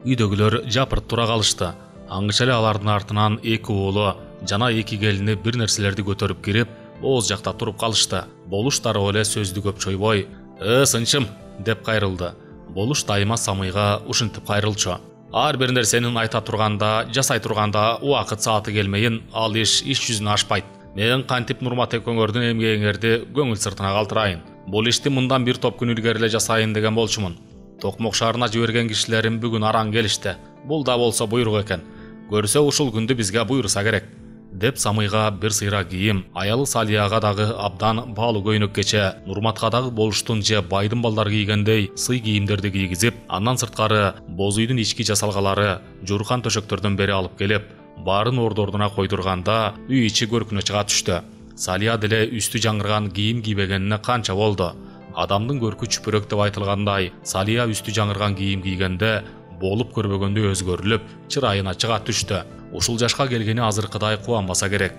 үйдөгүлөр жапырып тура калышты. Аңгыча эле алардын артынан 2 уулу жана 2 келини бир нерселерди көтөрүп кирип, ооз жакта туруп калышты. Болуш дароо эле сөздү көп чойбой, сынчым" деп кайрылды. Болуш дайыма Самыйга ушинтип кайрылчу. Ар бир нерсенин айта турганда, жасай турганда убакыт сааты келмейин, ал иш жүзүнө ашпайт. Мен кантип Нурмат экөөңөрдүн эмгегиңерди көңүл сыртына калтырайын. Бул ишти мындан бир топ күн илгери эле жасайын деген болчумун. Токмок шаарына жиберген кишилерим бүгүн араң келишти. Бул да болсо буйрук экен. Көрсө ушул күндү бизге буйруса керек. Деп Самыйга бир сыйра кийим, аялы Салияга дагы абдан баалуу көйнөк кече, Нурматка дагы Болуштун же байдын балдары кийгендей сый кийимдерди кийгизип, андан сырткары боз үйдүн ички жасалгалары, жууркан төшөктөрдөн бери алып келип, Барын ордордуна койдурганда үй ичи көркүнө чыга түштү. Салия деле үстү жаңырган кийим кийбегенине канча болду. Адамдын көркү чүпүрөк деп айтылгандай, Салия үстү жаңырган кийим кийгенде болуп көрбөгөндөй өзгөрүлүп, чырайына чыга түштү. Ушул жашка келгени азыркыдай кубанбаса керек.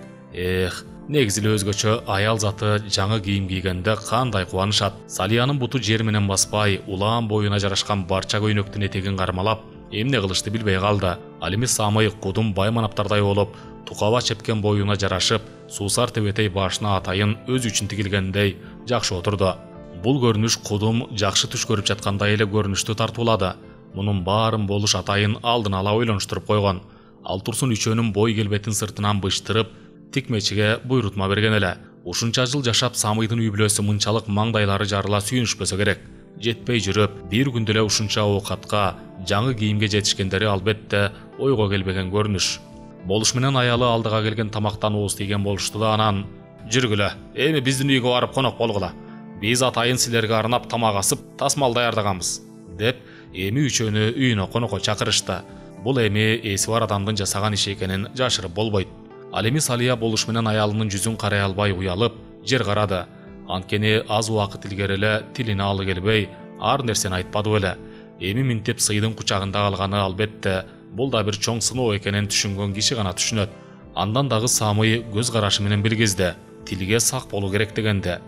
Негизи эле өзгөчө аял заты жаңы кийим кийгенде кандай кубанышат. Салиянын буту жер менен баспай, улаан боюна жарашкан барча көйнөктүн этегин кармалап, эмне кылышты билбей калды. Ал эми самый кудум бай манаптардай болуп, тукаба чепкен боюна жарашып, суусар тебетей башына атайын өз үчүн тигилгендей жакшы отурду. Бул көрүнүш кудум жакшы түш көрүп жаткандай эле көрүнүштү тартуулады. Мунун баарын болуш атайын алдын ала ойлонуштуруп койгон. Ал турсун үчөөнүн бой келбетин сыртынан быштырып, тикмечиге буйрутма берген эле. Ушунча жыл жашап Самыйдын үй бүлөсү мынчалык маңдайлары жарыла сүйүнүшпөсө керек. Жетпей жүрүп, бир күндө эле ушунча оокатка, жаңы кийимге жетишкендери албетте ойго келбеген көрүнүш. Болуш менен аялы алдыга келген тамактан ооз тийген болушту да анан: "Жүргүлө, эми биздин үйгө барып конок болгула. Биз атайын силерге арнап тамак асып, тасмал даярдаганбыз", деп эми үчөөнү үйүнө конокко чакырышты. Бул эми эси бар адамдын жасаган иши экенин жашырып болбойт. Ал эми Салия болуш менен аялынын жүзүн карай албай уялып, жер карады. Анткени аз убакыт илгери эле тилине алы келбей, ар нерсени айтпады беле. Эми минтип сыйдын кучагында калганы албетте бул да бир чоң сыноо экенин түшүнгөн киши гана түшүнөт. Андан дагы Самый көз карашы менен билгизди: тилге сак болуу керек дегенде.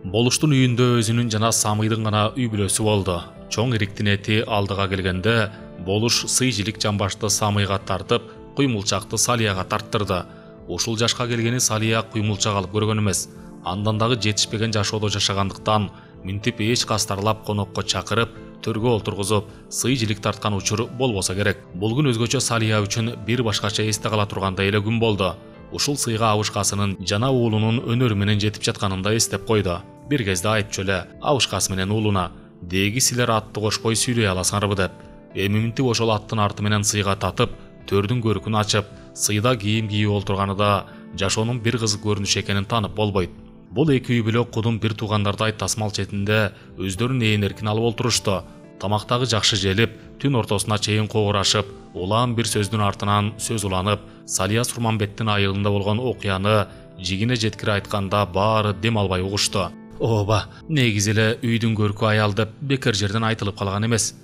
Болуштун үйүндө өзүнүн жана Самыйдын гана үй бүлөсү болду. Чоң ириктин эти алдыга келгенде болуш сый жилик жамбашты Самыйга тартып, куймулчакты Салияга тарттырды. Ушул жашка келгени Салия куймулчак алып көргөн эмес. Андан дагы жетишпеген жашоодо жашагандыктан минтип эч кастарлап конокко чакырып, төргө олтургузуп, сый жилик тарткан учур болбосо керек. Бул күн өзгөчө Салия үчүн бир башкача эсте кала тургандай эле күн болду. Ушул сыйга абышкасынын жана уулунун өнөрү менен жетип жатканын да эстеп койду. Бир кезде айтчу эле абышкасы менен уулуна: "Деги силер атты кошпой сүйлөй аласыңарбы" деп. Эми минтип ошол аттын арты менен сыйга татып, төрдүн көркүн ачып, сыйда кийим кийип олтурганы да жашоонун бир кызык көрүнүшү экенин таанып болбойт. Бул эки үй бүлө кудум бир туугандардай тасмал четинде өздөрүнүн ээн эркин алып олтурушту. Тамактагы жакшы желип, түн ортосуна чейин когурашып, улаан бир сөздүн артынан сөз уланып, Салия Сурманбеттин айылында болгон окуяны жигине жеткире айтканда баары дем албай угушту. "Ооба, негизи эле үйдүн көркү аял деп бекер жерден айтылып калган эмес",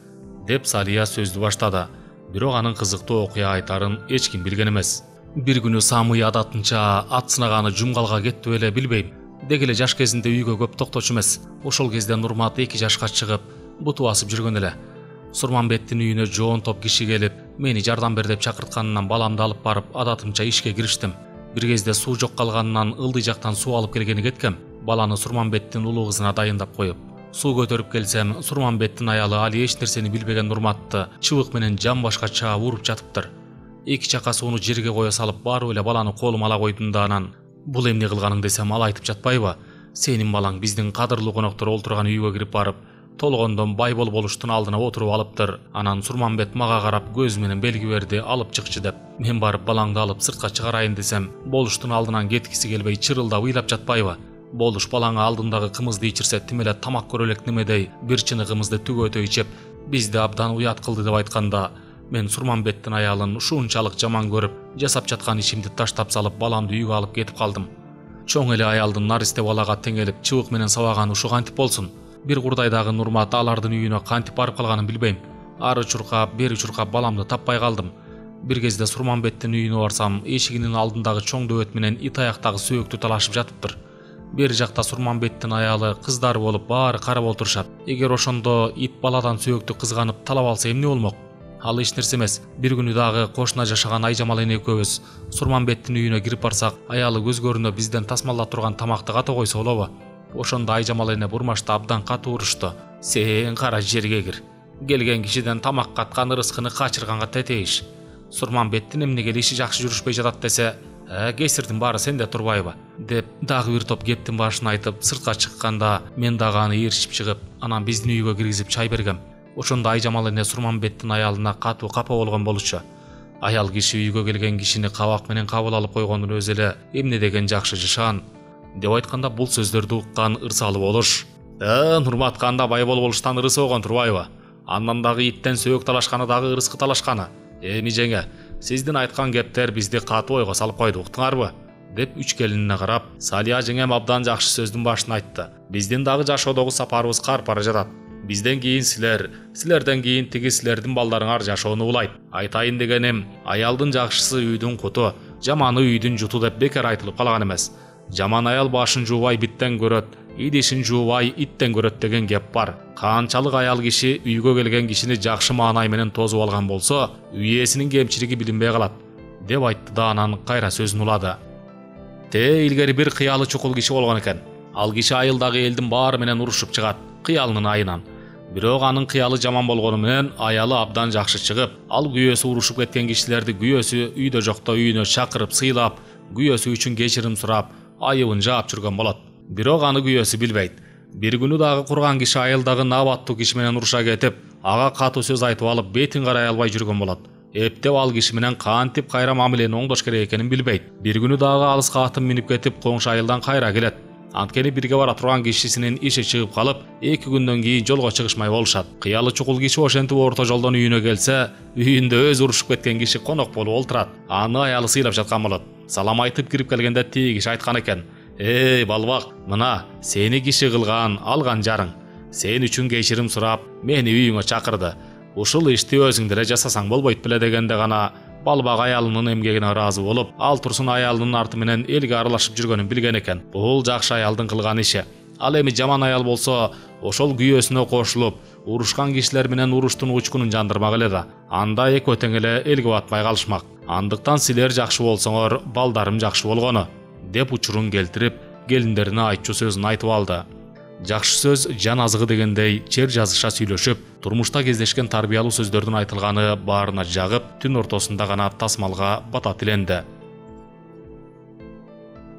деп Салия сөздү баштады. Бирок анын кызыктуу окуя айтарын эч ким билген эмес. Бир күнү Самый адатынча ат сынаганы жумгалга кетти беле билбейм. Деги эле жаш кезинде үйгө көп токточу эмес. Ошол кезде Нурмат 2 жашка чыгып, буту басып жүргөн эле. Сурманбеттин үйүнө жоон топ киши келип, мени жардам бер деп чакыртканынан баламды алып барып, адатымча ишке кириштим. Бир кезде суу жок калганынан ылдый жактан суу алып келгени кеткем. Баланы Сурманбеттин улуу кызына дайындап коюп, суу көтөрүп келсем, Сурманбеттин аялы али эч нерсени билбеген Нурматты чыбык менен жан башка чаап уруп жатыптыр. 2 чака сууну жерге кое салып, барып эле баланы колума ала койдум да анан: "Бул эмне кылганың" десем, ал айтып жатпайбы: "Сенин балаң биздин кадырлуу коноктор олтурган үйгө кирип барып, толгондон бай болуп олуштун алдына отуруп алыптыр. Анан Сурманбет мага карап көзү менен белги берди, алып чыкчы" деп. Мен барып балаңды алып сыртка чыгарайын десем, болуштун алдынан кеткиси келбей чырылдап ыйлап жатпайбы. Болуш балаңа алдындагы кымызды ичирсе, тим эле тамак көрө элек немедей бир чыны кымызды түгөтөй ичип, бизди абдан уят кылды деп айтканда, мен Сурманбеттин аялын ушунчалык жаман көрүп, жасап жаткан ишимди таштап салып, баламды үйгө алып кетип калдым. Чоң эле аялдын наристе балага теңелип, чыбык менен сабаганы ушу кантип болсун? Бир курдайдагы Нурмат алардын үйүнө кантип барып калганын билбейм. Ары чуркап, бери чуркап баламды таппай калдым. Бир кезде Сурманбеттин үйүнө барсам, эшигинин алдындагы чоң дөбөт менен ит аяктагы сөөктү талашып жатыптыр. Бери жакта Сурманбеттин аялы, кыздары болуп баары карап отурушат. Эгер ошондо ит баладан сөөктү кызганып талап алса эмне болмок? Ал эч нерсе эмес. Бир күнү дагы кошуна жашаган Айжамал эне экөөбүз Сурманбеттин үйүнө кирип барсак, аялы көз көрүнө бизден тасмалдап турган тамакты ката койсо болобу? Ошондо Айжамал эне бурмашты абдан катуу урушту. "Сен кара жерге кир. Келген кишиден тамак каткан ырыскыны качырганга тетейиш. Сурманбеттин эмнеге иши жакшы жүрүшпөй жатат десе, кесирдин баары сенде турбайбы?" деп дагы бир топ кептин башын айтып сыртка чыкканда, мен дагы аны ээрчип чыгып, анан биздин үйгө киргизип чай бергем. Ошондо Айжамал эне Сурманбеттин аялына катуу капа болгон болчу. Аял киши үйгө келген кишини кабак менен кабыл алып койгондун өзү эле эмне деген жакшы жышаан деп айтканда, бул сөздөрдү уккан ырсалы болуш: "Нурмат канда бай болуп олуштан ырысы болгон турбайбы? Андан дагы иттен сөөк талашканы дагы ырыскы талашканы. Эми жеңе, сиздин айткан кептер бизди катуу ойго салып койду, уктуңарбы? Деп үч келинине карап, Салия жеңем абдан жакшы сөздүн башын айтты. Биздин дагы жашоодогу сапарыбыз карып бара жатат. Бизден кийин силер, силерден кийин тиги силердин балдарыңар жашоону улайт. Айтайын дегеним, аялдын жакшысы үйдүн куту, жаманы үйдүн жуту деп бекер айтылып калган эмес. Жаман аял башын жуубай биттен көрөт, идишин жуубай иттен көрөт деген кеп бар. Канчалык аял киши үйгө келген кишини жакшы маанай менен тозуп алган болсо, үй ээсинин кемчилиги билинбей калат, деп айтты да анан кайра сөзүн улады. Илгери бир кыялы чукул киши болгон экен. Ал киши айылдагы элдин баары менен урушуп чыгат, кыялынын айынан. Бирок анын кыялы жаман болгону менен аялы абдан жакшы чыгып, ал күйөөсү урушуп кеткен кишилерди күйөөсү үйдө жокто үйүнө чакырып сыйлап, күйөөсү үчүн кечирим сурап, айыбын жаап жүргөн болот. Бирок аны күйөөсү билбейт. Бир күнү дагы курган киши айылдагы набаттуу киши менен уруша кетип, ага катуу сөз айтып алып, бетин карай албай жүргөн болот. Эптеп ал киши менен кантип кайра мамилени оңдош керек экенин билбейт. Бир күнү дагы алыска атын минип кетип, коңшу айылдан кайра келет. Анткени бирге бара турган кишисинин иши чыгып калып, 2 күндөн кийин жолго чыгышмай болушат. Кыялы чукул киши ошентип орто жолдон үйүнө келсе, үйүндө өзү урушуп кеткен киши конок болуп олтурат. Аны аялы сыйлап жаткан болот. Салам айтып кирип келгенде тиги киши айткан экен: "Эй, балбак, мына сени киши кылган, алган жарың. Сен үчүн кечирим сурап, мени үйүңө чакырды. Ушул ишти өзүң деле жасасаң болбойт беле" дегенде гана балбак аялынын эмгегине ыраазы болуп, ал турсун аялынын арты менен элге аралашып жүргөнүн билген экен. Бул жакшы аялдын кылган иши. Ал эми жаман аял болсо, ошол күйөөсүнө кошулуп, урушкан кишилер менен уруштун учкунун жандырмак эле да. Анда экөө тең эле элге батпай калышмак. Андыктан силер жакшы болсоңор, балдарым жакшы болгону, деп учурун келтирип, келиндерине айтчу сөзүн айтып алды. Жакшы сөз жан азыгы дегендей чер жазыша сүйлөшүп, турмушта кездешкен тарбиялуу сөздөрдүн айтылганы баарына жагып, түн ортосунда гана тасмалга бата тиленди.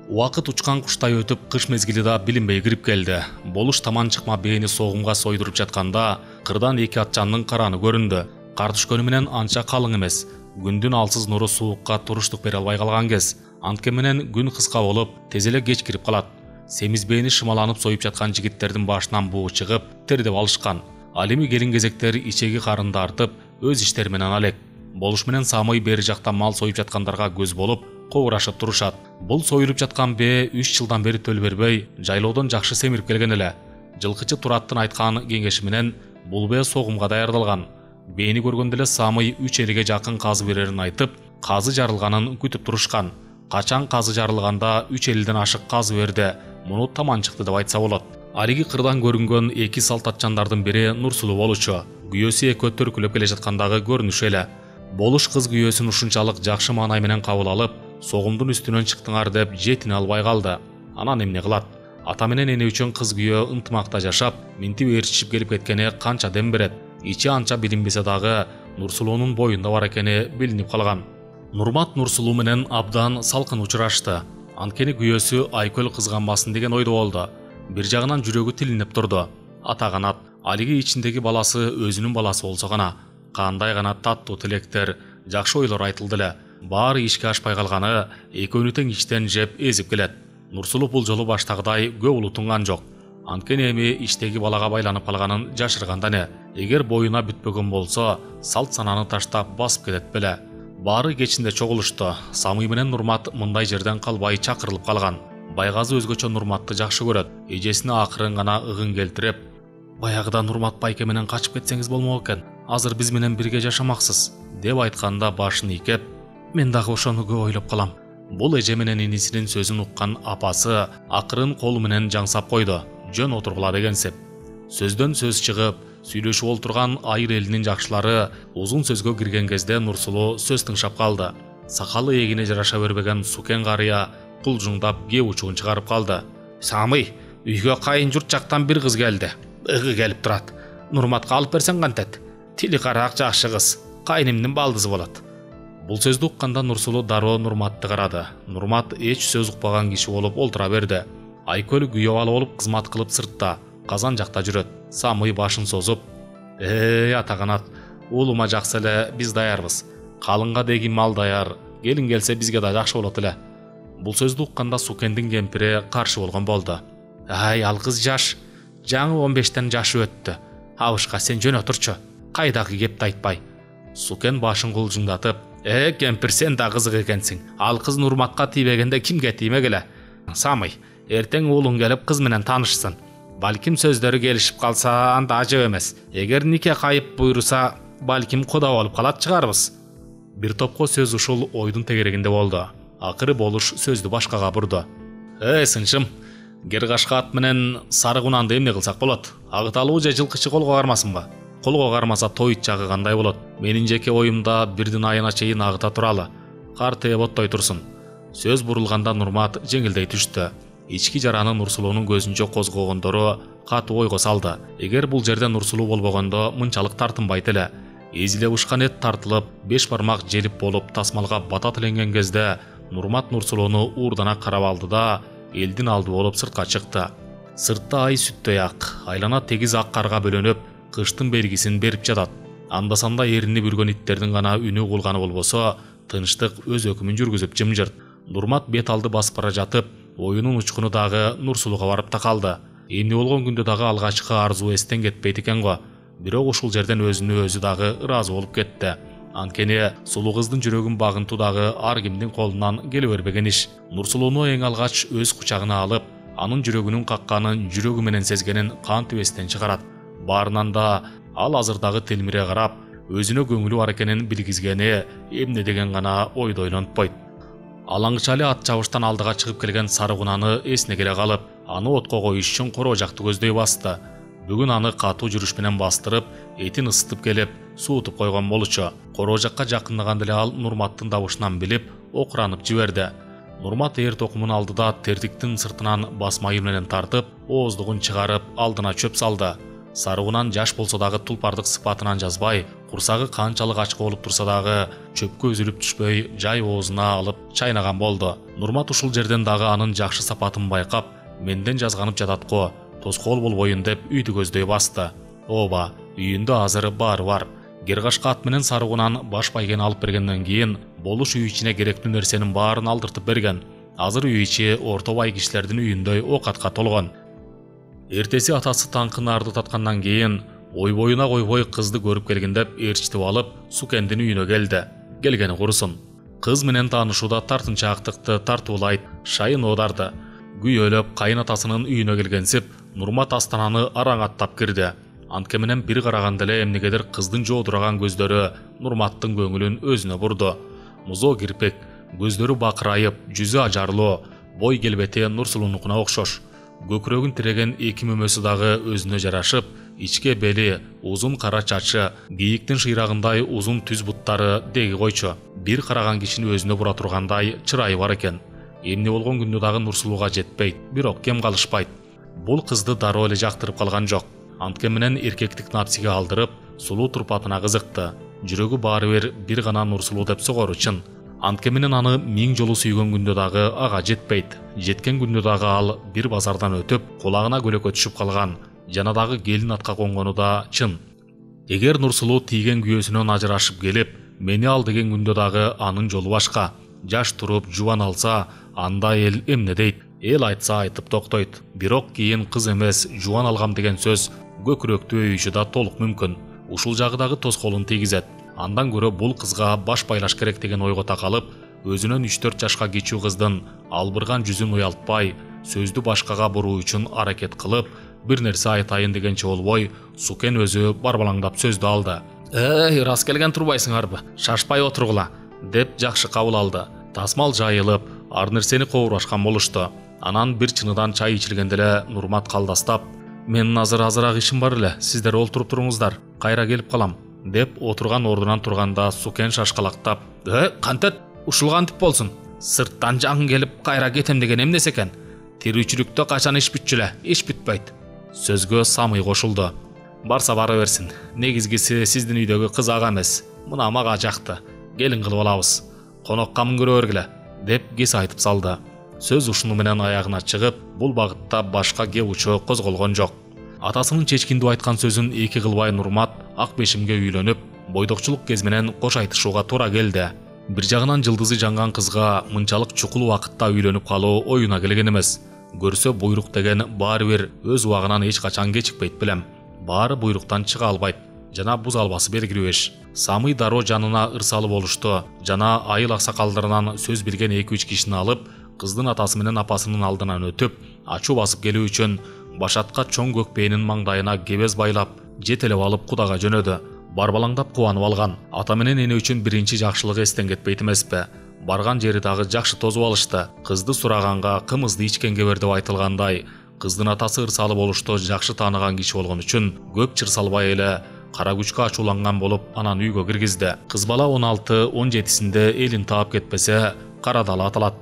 Убакыт учкан куштай өтүп, кыш мезгили да билинбей кирип келди. Болуш таман чыкма бээни согумга сойдуруп жатканда, кырдан 2 атчандын караны көрүндү. Кар түшкөнү менен анча калың эмес. Күндүн алсыз нуру суукка туруштук бере албай калган кез. Антке менен күн кыска болуп, тез эле кеч кирип калат. Семиз бээни шымаланып союп жаткан жигиттердин башынан буу чыгып, тердеп алышкан. Ал эми келин кезектер ичеги карынды артып, өз иштери менен алек. Болуш менен Самый бери жакта мал союп жаткандарга көз болуп, кобурашып турушат. Бул союлуп жаткан бээ 3 жылдан бери төл бербей, жайлоодон жакшы семирип келген эле. Жылкычы Тураттын айткан кеңеши менен бул бээ согумга даярдалган. Бээни көргөндө эле Самый 3 элге жакын казы берерин айтып, казы жарылганын күтүп турушкан. Качан казы жарылганда 3 элден ашык казы берди, муну таман чыкты деп айтса болот. Алиги кырдан көрүнгөн 2 салтатчандардын бири Нурсулуу болчу. Күйөөсү экөө төркүлөп келе жаткандагы көрүнүш эле. Болуш кыз күйөөсүн ушунчалык жакшы маанай менен кабыл алып, согумдун үстүнөн чыктыңар деп жетине албай калды. Анан эмне кылат? Ата менен эне үчүн кыз күйөө ынтымакта жашап, минтип ээрчишип келип кеткени канча дем берет. Ичи анча билинбесе дагы Нурсулуунун боюнда бар экени билинип калган. Нурмат Нурсулуу менен абдан салкын учурашты. Анткени күйөөсү Айкөл кызганбасын деген ойдо болду. Бир жагынан жүрөгү тилинип турду. Ата канат, алиги ичиндеги баласы өзүнүн баласы болсо гана, кандай гана таттуу тилектер, жакшы ойлор айтылды эле. Баары ишке ашпай калганы экөөнү тең иштен жеп эзип келет. Нурсулуу бул жолу баштагыдай көп улутунган жок. Анткени эми иштеги балага байланып калганын жашырганда не? Эгер боюна бүтпөгөн болсо, салт сананы таштап басып кетет беле. Баары кечинде чогулушту. Самый менен Нурмат мындай жерден калбай чакырылып калган. Байгазы өзгөчө Нурматты жакшы көрөт. Эжесине акырын гана ыгын келтирип: "Баягыда Нурмат байке менен качып кетсеңиз болмок экен. Азыр биз менен бирге жашамаксыз", деп айтканда башын ийкеп: "Мен дагы ошону көп ойлоп калам." Бул эже менен инисинин сөзүн уккан апасы акырын колу менен жаңсап койду. "Жөн отургула" дегенсип. Сөздөн сөз чыгып, сүйлөшүп олтурган айыр элинин жакшылары узун сөзгө кирген кезде Нурсулуу сөз тыңшап калды. Сакалы эгине жараша бербеген Сукен карыя кулжуңдап кеп учугун чыгарып калды. "Самый, үйгө кайын журт жактан бир кыз келди. Ыгы келип турат. Нурматка алып берсең кантет? Тили караак жакшы кыз, кайнымдын балдызы болот." Бул сөздү укканда Нурсулуу дароо Нурматты карады. Нурмат эч сөз укпаган киши болуп олтура берди. Айкөл күйөө бала болуп кызмат кылып сыртта, Казан жакта жүрөт. Самый башын созуп: Ата канат, уулума жакшы эле, биз даярбыз. Калынга деген мал даяр, келин келсе бизге да жакшы болот эле." Бул сөздү укканда Сукендин кемпири каршы болгон болду. Ал кыз жаш, жаңы 15тен жашы өттү. Абышка сен жөнө турчу, кайдагы кепти айтпай." Сукен башын кулжуңдатып: Кемпир, сен да кызык экенсиң. Ал кыз Нурматка тийбегенде кимге тиймек эле? Самый, эртең уулуң келип кыз менен таанышсын. Балким сөздөрү келишип калса, анда ажып эмес. Эгер нике кайып буйруса, балким кода болуп калат чыгарбыз. Бир топко сөз ушул ойдун тегерегинде болду. Акыры болуш сөздү башкага бурду. Сынчым, Гергашка ат менен сары кунанды эмне кылсак болот? Агыталуу же жылкычы колго кармасынбы? Колго кармаса тоyut жагы кандай болот? Менин жеке оюмда бирдин айына чейин агыта туралы. Кар теботтой турсун. Сөз бурулганда Нурмат жеңилдей түштү. Ички жараны Нурсулуунун көзүнчө козгогондору катуу ойго салды. Эгер бул жерде Нурсулуу болбогондо мынчалык тартынбайт эле. Эзиле ушкан эт тартылып, 5 бармак желип болуп тасмалга бата тиленген кезде Нурмат Нурсулууну уурдана карап алды да элдин алды болуп сыртка чыкты. Сыртта ай сүттөй ак, айлана тегиз ак карга бөлөнүп, кыштын белгисин берип жатат. Анда-санда эринип үргөн иттердин гана үнү кулганы болбосо, тынчтык өз өкүмүн жүргүзүп жымжырт. Нурмат бет алды басып бара жатып, оюнун учкуну дагы Нурсулууга барып такалды. Эмне болгон күндө дагы алгачкы арзуу эстен кетпейт экен го. Бирок ушул жерден өзүнө өзү дагы ыраазы болуп кетти. Анткени сулуу кыздын жүрөгүн багынтуу дагы ар кимдин колунан келе бербеген иш. Нурсулууну эң алгач өз кучагына алып, анын жүрөгүнүн какканын жүрөгү менен сезгенин кантип эстен чыгарат. Баарынан да ал азырдагы телмире карап, өзүнө көңүлү бар экенин билгизгени эмне деген гана ойдо ойлонтпойт. Алаңчалы ат чабыштан алдыга чыгып келген сары кунаны эсине келе калып, аны отко коюш үчүн короо жакты көздөй басты. Бүгүн аны катуу жүрүш менен бастырып, этин ысытып келип, суутуп койгон болчу. Короо жакка жакындаганда эле ал Нурматтын табышынан билип, окуранып жиберди. Нурмат эр токумун алды да тертиктин сыртынан бас майы менен тартып, ооздугун чыгарып, алдына чөп салды. Сары кунан жаш болсо дагы тулпардык сыпатынан жазбай, курсагы канчалык ачка болуп турса дагы чөпкө үзүлүп түшпөй, жай оозуна алып чайнаган болду. Нурмат ушул жерден дагы анын жакшы сапатын байкап, менден жазганып жатат го, тоскоол болбоюн деп үйдү көздөй басты. Ооба, үйүндө азыр баары бар. Гергашка ат менен сары кунан баш байгени алып бергенден кийин болуш үй ичине керектүү нерсенин баарын алдыртып берген. Азыр үй ичи орто бай кишилердин үйүндөй оокатка толгон. Эртеси атасы таңкы нарды таткандан кийин ойбоюна койбой кызды көрүп келгин деп ээрчитип алып Сукендин үйүнө келди. Келгени курусун. Кыз менен таанышууда тартынчаактыкты тартуулайт, шайын оодарды. Күйөөлөп кайын атасынын үйүнө келгенсип, Нурмат астананы араңаттап кирди. Антке менен бир караганда эле эмнегедир кыздын жоодураган көздөрү Нурматтын көңүлүн өзүнө бурду. Музоо кирпек, көздөрү бакырайып, жүзү ажарлуу, бой келбети Нурсулуунукуна окшош. Көкүрөгүн тиреген эки мөмөсү дагы өзүнө жарашып, ичке бели, узун кара чачы, кийиктин шыйрагындай узун түз буттары деги койчу. Бир караган кишини өзүнө бура тургандай чырайы бар экен. Эмне болгон күндө дагы Нурсулууга жетпейт, бирок кем калышпайт. Бул кызды дароо эле жактырып калган жок. Антке менен эркектик напсиге алдырып, сулуу турпатына кызыкты. Жүрөгү баары бир гана Нурсулуу деп согору чын. Антке менен аны 1000 жолу сүйгөн күндө дагы ага жетпейт. Жеткен күндө дагы ал бир базардан өтүп, кулагына көлөкө түшүп калган. Жана дагы келин атка конгону да чын. Эгер Нурсулуу тийген күйөөсүнөн ажырашып келип, мени ал деген күндө дагы анын жолу башка. Жаш туруп жубан алса, анда эл эмне дейт? Эл айтса айтып токтойт. Бирок кийин кыз эмес, жубан алгам деген сөз көкүрөктү өйүшү да толук мүмкүн. Ушул жагыдагы тоскоолун тийгизет. Андан көрө бул кызга баш байлаш керек деген ойго такалып, өзүнөн 3-4 жашка кичүү кыздын албырган жүзүн уялтпай, сөздү башкага буруу үчүн аракет кылып, бир нерсе айтайын дегенче болбой, Сукен өзү барбалаңдап сөздү алды. Рас келген турбайсыңарбы? Шашпай отургула, деп жакшы кабыл алды. Тасмал жайылып, ар нерсени коурашкан болушту. Анан бир чыныдан чай ичилгенде эле Нурмат калдастап, "Менин азыраак ишим бар эле, сиздер олтуруп туруңуздар, кайра келип калам", деп отурган ордунан турганда Сукен шашкалактап, "Кантет, ушул кантип болсун? Сырттан жаң келип кайра кетем деген эмнеси экен? Тирүүчүлүктө качан иш бүтчү эле, иш бүтпөйт." Сөзгө Самый кошулду. "Барса бара берсин. Негизгиси сиздин үйдөгү кыз ага эмес. Мына мага жакты. Келин кылып алабыз. Коноккамын көрө бергиле", деп кес айтып салды. Сөз ушуну менен аягына чыгып, бул багытта башка кеп учу козголгон жок. Атасынын чечкиндүү айткан сөзүн эки кылбай Нурмат ак бешимге үйлөнүп, бойдокчулук кез менен кош айтышууга туура келди. Бир жагынан жылдызы жанган кызга мынчалык чукул убакытта үйлөнүп калуу оюна келген эмес. Көрсө буйрук деген баары бир өз убагынан эч качан кечикпейт белем. Баары буйруктан чыга албайт. жана буз албасы белгилүү эш. Самый дароо жанына ырсалы болушту. Жана айыл аксакалдарынан сөз билген 2-3 кишини алып, кыздын атасы менен апасынын алдынан өтүп, ачуу басып келүү үчүн башатка чоң көкпейинин маңдайына кебез байлап, жетелеп алып кудага жөнөдү. Барбалаңдап кубанып алган. Ата менен эне үчүн биринчи жакшылыгы эстен кетпейт эмеспи. Барган жери дагы жакшы тозуп алышты. Кызды сураганга кымызды ичкенге бер деп айтылгандай, кыздын атасы ырсалы болушту жакшы тааныган киши болгон үчүн көп чыр салбай эле кара күчкө ачууланган болуп анан үйгө киргизди. Кыз бала 16-17-синде элин таап кетпесе карадалы аталат.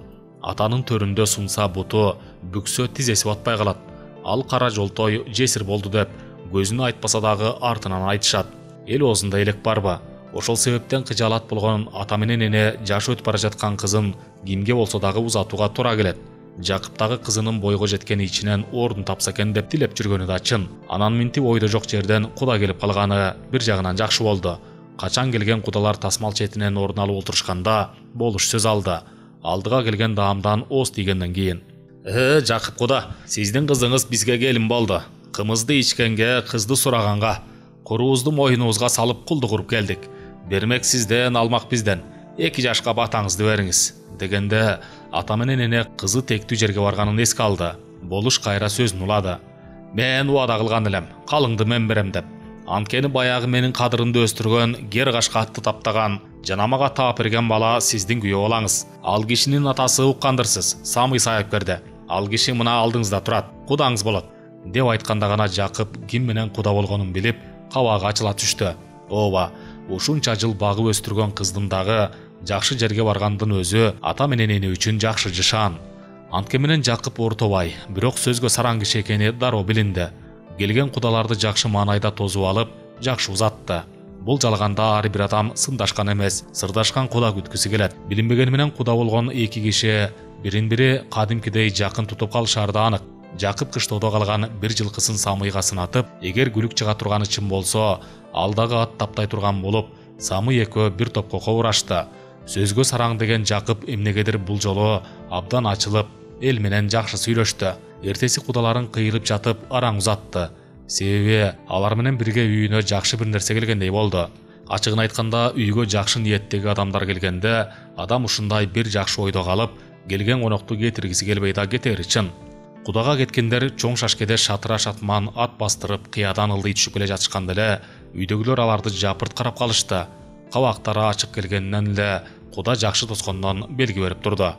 Атанын төрүндө сунса буту, бүксө тизеси батпай калат. Ал кара жолтой жесир болду деп көзүнө айтпаса дагы артынан айтышат. Эл оозунда элек барбы? Ошол себептен кыжаалат болгон ата менен эне жашы өтүп бара жаткан кызын кимге болсо дагы узатууга туура келет. Жакып дагы кызынын бойго жеткени ичинен ордун тапса экен деп тилеп жүргөнү да чын. Анан минтип ойдо жок жерден куда келип калганы бир жагынан жакшы болду. Качан келген кудалар тасмал четинен ордун алып отурушканда болуш сөз алды. Алдыга келген даамдан ооз тийгенден кийин: Жакып куда, сиздин кызыңыз бизге келин болду. Кымызды ичкенге, кызды сураганга, курубузду мойнубузга салып кулдук уруп келдик. Бермек сизден, алмак бизден. 2 жашка батаңызды бериңиз дегенде ата менен эне кызы тектүү жерге барганын эске алды. Болуш кайра сөзүн улады. Мен убада кылган элем, калыңды мен берем деп. Анткени баягы менин кадырымды өстүргөн, гер кашка атты таптаган, жана мага таап берген бала сиздин күйөө болаңыз. Ал кишинин атасы уккандырсыз, Самый Саяпкерде. Ал киши мына алдыңызда турат, кудаңыз болот деп айтканда гана Жакып ким менен куда болгонун билип, кабагы ачыла түштү. Ооба, ушунча жыл багып өстүргөн кыздын дагы жакшы жерге баргандын өзү ата менен эне үчүн жакшы жышаан. Антке менен Жакып ортобай, бирок сөзгө сараң киши экени дароо билинди. Келген кудаларды жакшы маанайда тозуп алып, жакшы узатты. Бул жалганда ар бир адам сындашкан эмес, сырдашкан куда күткүсү келет. Билинбегени менен куда болгон 2 киши бирин-бири кадимкидей жакын тутуп калышары да анык. Жакып кыштоодо калган бир жылкысын Самыйга сынатып, эгер күлүк чыга турганы чын болсо, ал дагы ат таптай турган болуп, Самый экөө бир топко кобурашты. Сөзгө сараң деген Жакып эмнегедир бул жолу абдан ачылып, эл менен жакшы сүйлөштү. Эртеси кудаларын кыйылып жатып араң узатты. Себеби алар менен бирге үйүнө жакшы бир нерсе келгендей болду. Ачыгын айтканда, үйгө жакшы ниеттеги адамдар келгенде, адам ушундай бир жакшы ойдо калып, келген конокту кетиргиси келбей да кетери чын. Кудага кеткендер чоң шашкеде шатыра шатман ат бастырып кыядан ылдый түшүп келе жатышканда эле үйдөгүлөр аларды жапырт карап калышты. Кабактары ачык келгенинен эле куда жакшы тоскондон белги берип турду.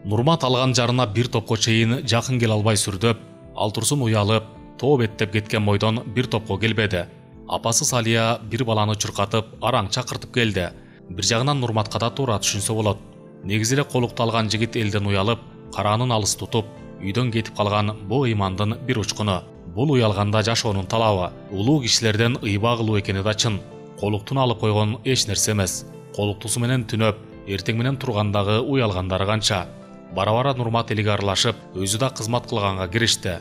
Нурмат алган жарына бир топко чейин жакын келе албай сүрдөп, ал турсун уялып, тоо беттеп кеткен бойдон бир топко келбеди. Апасы Салия бир баланы чуркатып, араң чакыртып келди. Бир жагынан Нурматка да туура түшүнсө болот. Негизи эле колукту алган жигит элден уялып, караанын алыс тутуп, үйдөн кетип калган бу ыймандын бир учкуну. Бул уялганда жашоонун талабы. Улуу кишилерден ыйба кылуу экени да чын. Колуктун алып койгон эч нерсе эмес. Колуктусу менен түнөп, эртең менен тургандагы уялгандары канча. Бара-бара Нурмат элиге аралашып, өзү да кызмат кылганга киришти.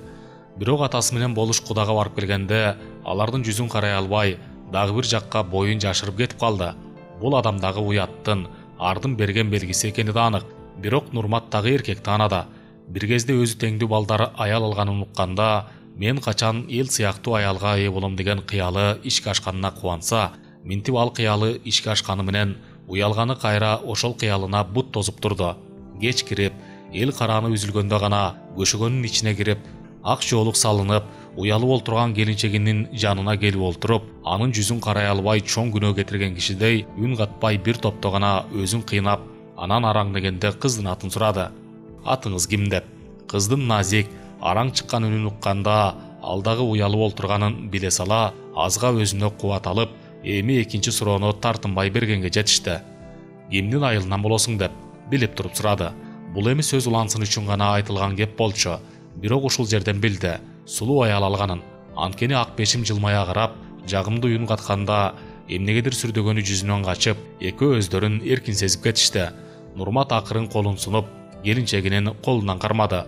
Бирок атасы менен болуш кудага барып келгенде, алардын жүзүн карай албай, дагы бир жакка боюн жашырып кетип калды. Бул адамдагы уяттын, ардын берген белгиси экени да анык. Бирок Нурмат дагы эркек таанады. Бир кезде өзү теңдүү балдар аял алганын укканда, мен качан эл сыяктуу аялга ээ болом деген кыялы ишке ашканына кубанса, минтип ал кыялы ишке ашканы менен уялганы кайра ошол кыялына бут тозуп турду. Кеч кирип, эл карааны үзүлгөндө гана көшөгөнүн ичине кирип, ак жоолук салынып, уялып олтурган келинчегинин жанына келип олтуруп, анын жүзүн карай албай чоң күнөө кетирген кишидей үн катпай бир топто гана өзүн кыйнап, анан араң дегенде кыздын атын сурады. Атыңыз ким деп. Кыздын назик, араң чыккан үнүн укканда, алдагы уялып олтурганын биле сала, азга өзүнө кубат алып, эми экинчи суроону тартынбай бергенге жетишти. Кимдин айылынан болосуң деп билип туруп сурады. Бул эми сөз улансын үчүн гана айтылган кеп болчу. Бирок ушул жерден билди, сулуу аял алганын. Анткени ак бешим жылмая карап, жагымдуу үн катканда, эмнегедир сүрдөгөнү жүзүнөн качып, экөө өздөрүн эркин сезип кетишти. Нурмат акырын колун сунуп, келинчегинин колунан кармады.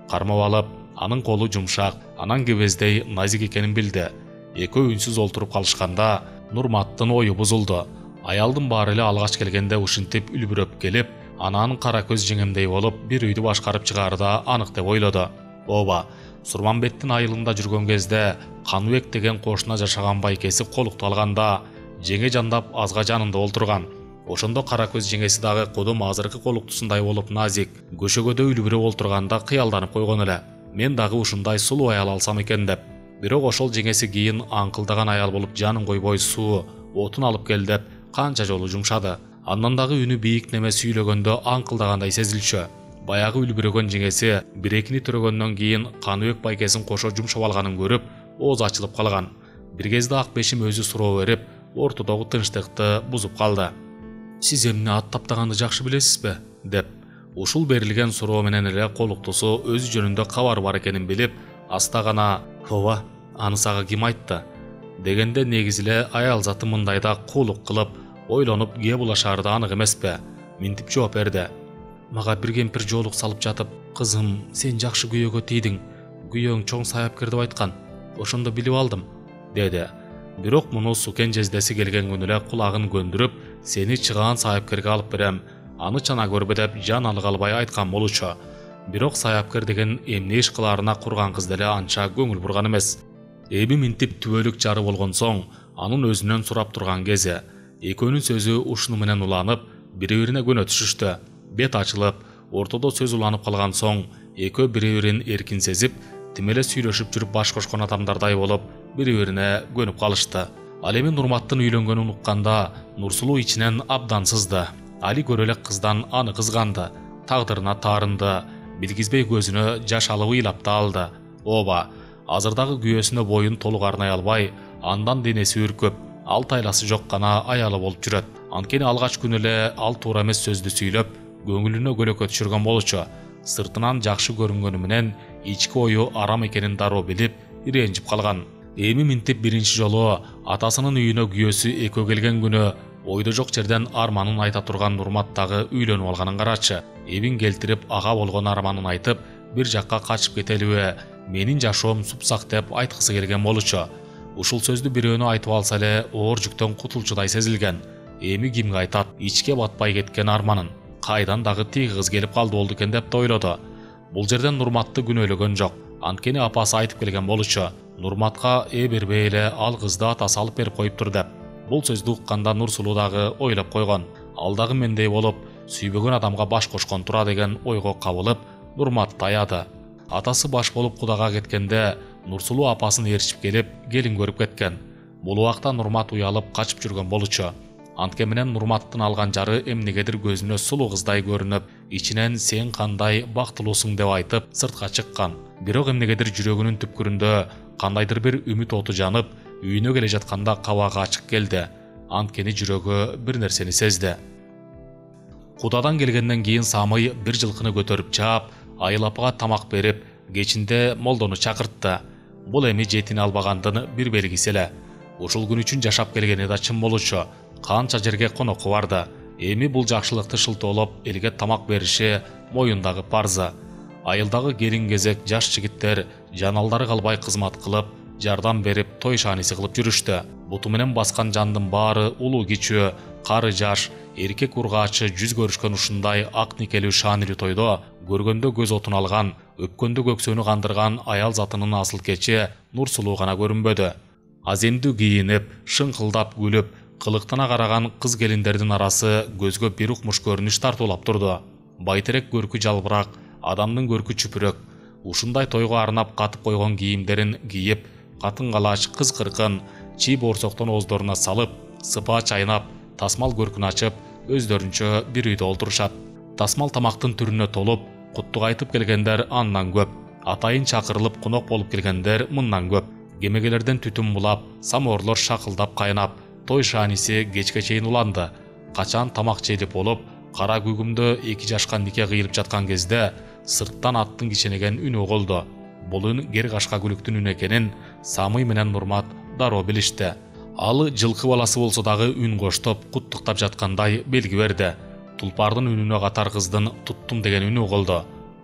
Кармап алып, анын колу жумшак, анан кебездей назик экенин билди. Экөө үнсүз олтуруп калышканда, Нурматтын ою бузулду. Аялдын баары эле алгач келгенде ушинтип үлбүрөп келип, ананын кара көз жеңемдей болуп, бир үйдү башкарып чыгары да анык деп ойлоду. Ооба, Сурманбеттин айылында жүргөн кезде Каныбек деген кошуна жашаган байкеси колукталганда жеңе жандап азга жанында олтурган. Ошондо кара көз жеңеси дагы кудум азыркы колуктусундай болуп назик, көшөгөдө үлбүрөп олтурганда кыялданып койгон эле. Мен дагы ушундай сулуу аял алсам экен деп. Бирок ошол жеңеси кийин аңкылдаган аял болуп жанын койбой суу, отун алып кел деп канча жолу жумшады. Андан дагы үнү бийик неме сүйлөгөндө аңкылдагандай сезилчү. Баягы үлбүрөгөн жеңеси бир-экини төрөгөндөн кийин Каныбек байкесин кошо жумшап алганын көрүп, ооз ачылып калган. Бир кезде ак бешим өзү суроо берип, ортодогу тынчтыкты бузуп калды. «Сиз эмне ат таптаганды жакшы билесизби?» деп. Ушул берилген суроо менен эле колуктусу өзү жөнүндө кабар бар экенин билип, аста гана «Ооба, аны сага ким айтты?» дегенде негизи эле аял заты мындайда куулук кылып, ойлонуп кээ булашаарды анык эмеспи? Минтип жооп берди. «Мага бир кемпир жоолук салып жатып, кызым, сен жакшы күйөөгө тийдиң. Күйөөң чоң саяпкер деп айткан. Ошондо билип алдым», деди. Бирок муну сукен жездеси келген күнү эле кулагын көндүрүп, сени чыгаан саяпкерге алып берем, аны чана көрбө деп жан алык албай айткан болчу. Бирок саяпкер деген эмне иш кылаарына курган кыз деле анча көңүл бурган эмес. Эми минтип түбөлүк жары болгон соң, анын өзүнөн сурап турган кези. Экөөнүн сөзү ушуну менен уланып, бири-бирине көнө түшүштү. Бет ачылып, ортодо сөз уланып калган соң, экөө бири-бирин эркин сезип, тим эле сүйлөшүп жүрүп баш кошкон адамдардай болуп, бири-бирине көнүп калышты. Ал эми Нурматтын үйлөнгөнүн укканда Нурсулуу ичинен абдан сызды. Али көрө элек кыздан аны кызганды, тагдырына таарынды, билгизбей көзүнө жаш алып ыйлап да алды. Ооба, азырдагы күйөөсүнө боюн толук арнай албай, андан денеси үркөп, ал тайласы жок гана аялы болуп жүрөт. Анткени алгач күнү эле ал туура эмес сөздү сүйлөп, көңүлүнө көлөкө түшүргөн болчу. Сыртынан жакшы көрүнгөнү менен ички ою арам экенин дароо билип, ирэнжип калган. Эми минтип биринчи жолу атасынын үйүнө күйөөсү экөө келген күнү ойдо жок жерден арманын айта турган Нурмат дагы үйлөнүп алганын карачы. Эбин келтирип ага болгон арманын айтып, бир жакка качып кетелиби, менин жашоом супсак деп айткысы келген болчу. Ушул сөздү бирөөнү айтып алса эле оор жүктөн кутулчудай сезилген. Эми кимге айтат ичке батпай кеткен арманын? Кайдан дагы тиги кыз келип калды болду экен деп ойлоду. Бул жерден Нурматты күнөөлөгөн жок. Анткени апасы айтып келген болчу. Нурматка бербей эле ал кызды атасы алып берип коюптур деп. Бул сөздү укканда Нурсулуу дагы ойлоп койгон. Ал дагы мендей болуп, сүйбөгөн адамга баш кошкон тура деген ойго кабылып, Нурматты аяды. Атасы баш болуп Кудага кеткенде, Нурсулуу апасын ээрчип келип, келин көрүп кеткен. Бул убакта Нурмат уялып качып жүргөн болчу. Антке менен Нурматтын алган жары эмнегедир көзүнө сулуу кыздай көрүнүп, ичинен сен кандай бактылуусуң деп айтып, сыртка чыккан. Бирок эмнегедир жүрөгүнүн түпкүрүндө кандайдыр бир үмүт оту жанып, үйүнө келе жатканда кабагы ачык келди. Анткени жүрөгү бир нерсени сезди. Кудадан келгенден кийин Самый бир жылкыны көтөрүп чаап, Айыл апага тамак берип, кечинде молдону чакыртты. Бул эми жетине албагандын бир белгиси эле. Ушул күн үчүн жашап келгени да чын болчу. Канча жерге конокко барды. Эми бул жакшылыкты шылтоолоп, элге тамак бериши моюндагы парзы. Айылдагы келин кезек жаш жигиттер жаналдары калбай кызмат кылып, жардам берип, той шааниси кылып жүрүштү. Буту менен баскан жандын баары улуу кичүү, кары жаш, эркек ургаачы жүз көрүшкөн ушундай ак никелүү шаанилүү тойдо көргөндө көз отун алган, өпкөндө көксөнү кандырган аял затынын асыл кечи Нурсулуу гана көрүнбөдү. Аземдүү кийинип, шыңкылдап күлүп, кылыктана караган кыз келиндердин арасы көзгө бир укмуш көрүнүш тартуулап турду. Байтерек көркү жалбырак, адамдын көркү чүпүрөк. Ушундай тойго арнап катып койгон кийимдерин кийип, катын калач кыз кыркын чий боорсоктон ооздоруна салып, сыпаа чайнап, тасмал көркүн ачып, өздөрүнчө бир үйдө олтурушат. Тасмал тамактын түрүнө толуп, куттук айтып келгендер андан көп. Атайын чакырылып конок болуп келгендер мындан көп. Кемегелерден түтүн булап, самоорлор шакылдап кайнап, той шааниси кечке чейин уланды. Качан тамак жейлип болуп, кара күгүмдө 2 жашка нике кыйылып жаткан кезде сырттан аттын киченеген үнү угулду. Бул үн гер кашка күлүктүн үнү экенин Самый менен Нурмат дароо билишти. Ал жылкы баласы болсо дагы үн коштоп, куттуктап жаткандай белги берди. Тулпардын үнүнө катар кыздын туттум деген үнү угулду.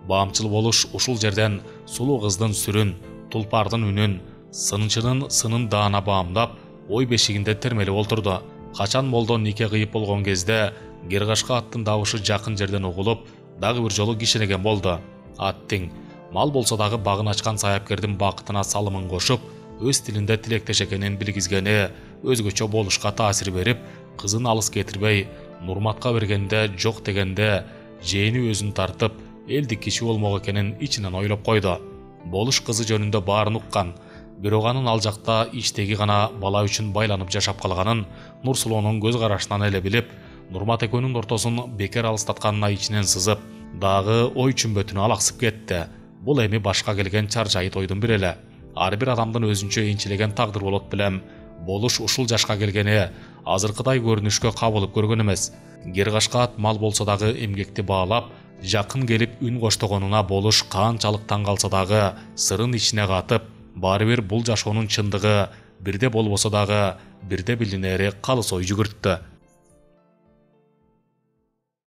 Баамчыл болуш ушул жерден сулуу кыздын сүрүн, Тулпардын үнүн, сынчынын сынын даана баамдап, ой бешигинде термелип олтурду. Качан молдон нике кыйып болгон кезде гер кашка аттын дабышы жакын жерден угулуп, дагы бир жолу кичинеген болду. Аттың Мал болсо дагы багын ачкан саяпкердин бакытына салымын кошуп, өз тилинде тилектеш экенин билгизгени өзгөчө болушка таасир берип, кызын алыс кетирбей, Нурматка бергенде жок дегенде жээни өзүн тартып, элдик киши болмок экенин ичинен ойлоп койду. Болуш кызы жөнүндө баарын уккан, бирок анын ал жакта иштеги гана бала үчүн байланып жашап калганын Нурсулуунун көз карашынан эле билип, Нурмат экөөнүн ортосун бекер алыстатканына ичинен сызып, дагы ой чүмбөтүнө алаксып кетти. Бул эми башка келген чаржайыт ойдун бири эле. Ар бир адамдын өзүнчө энчилеген тагдыр болот билем. Болуш ушул жашка келгени азыркыдай көрүнүшкө кабылып көргөн эмес. Гергашкаат мал болсо дагы эмгекти баалап, жакын келип үн коштогонуна Болуш канчалык таң калса дагы сырын ичине катып, баары бир бул жашоонун чындыгы бирде болбосо дагы бирде билинери калыс ой жүгүрттү.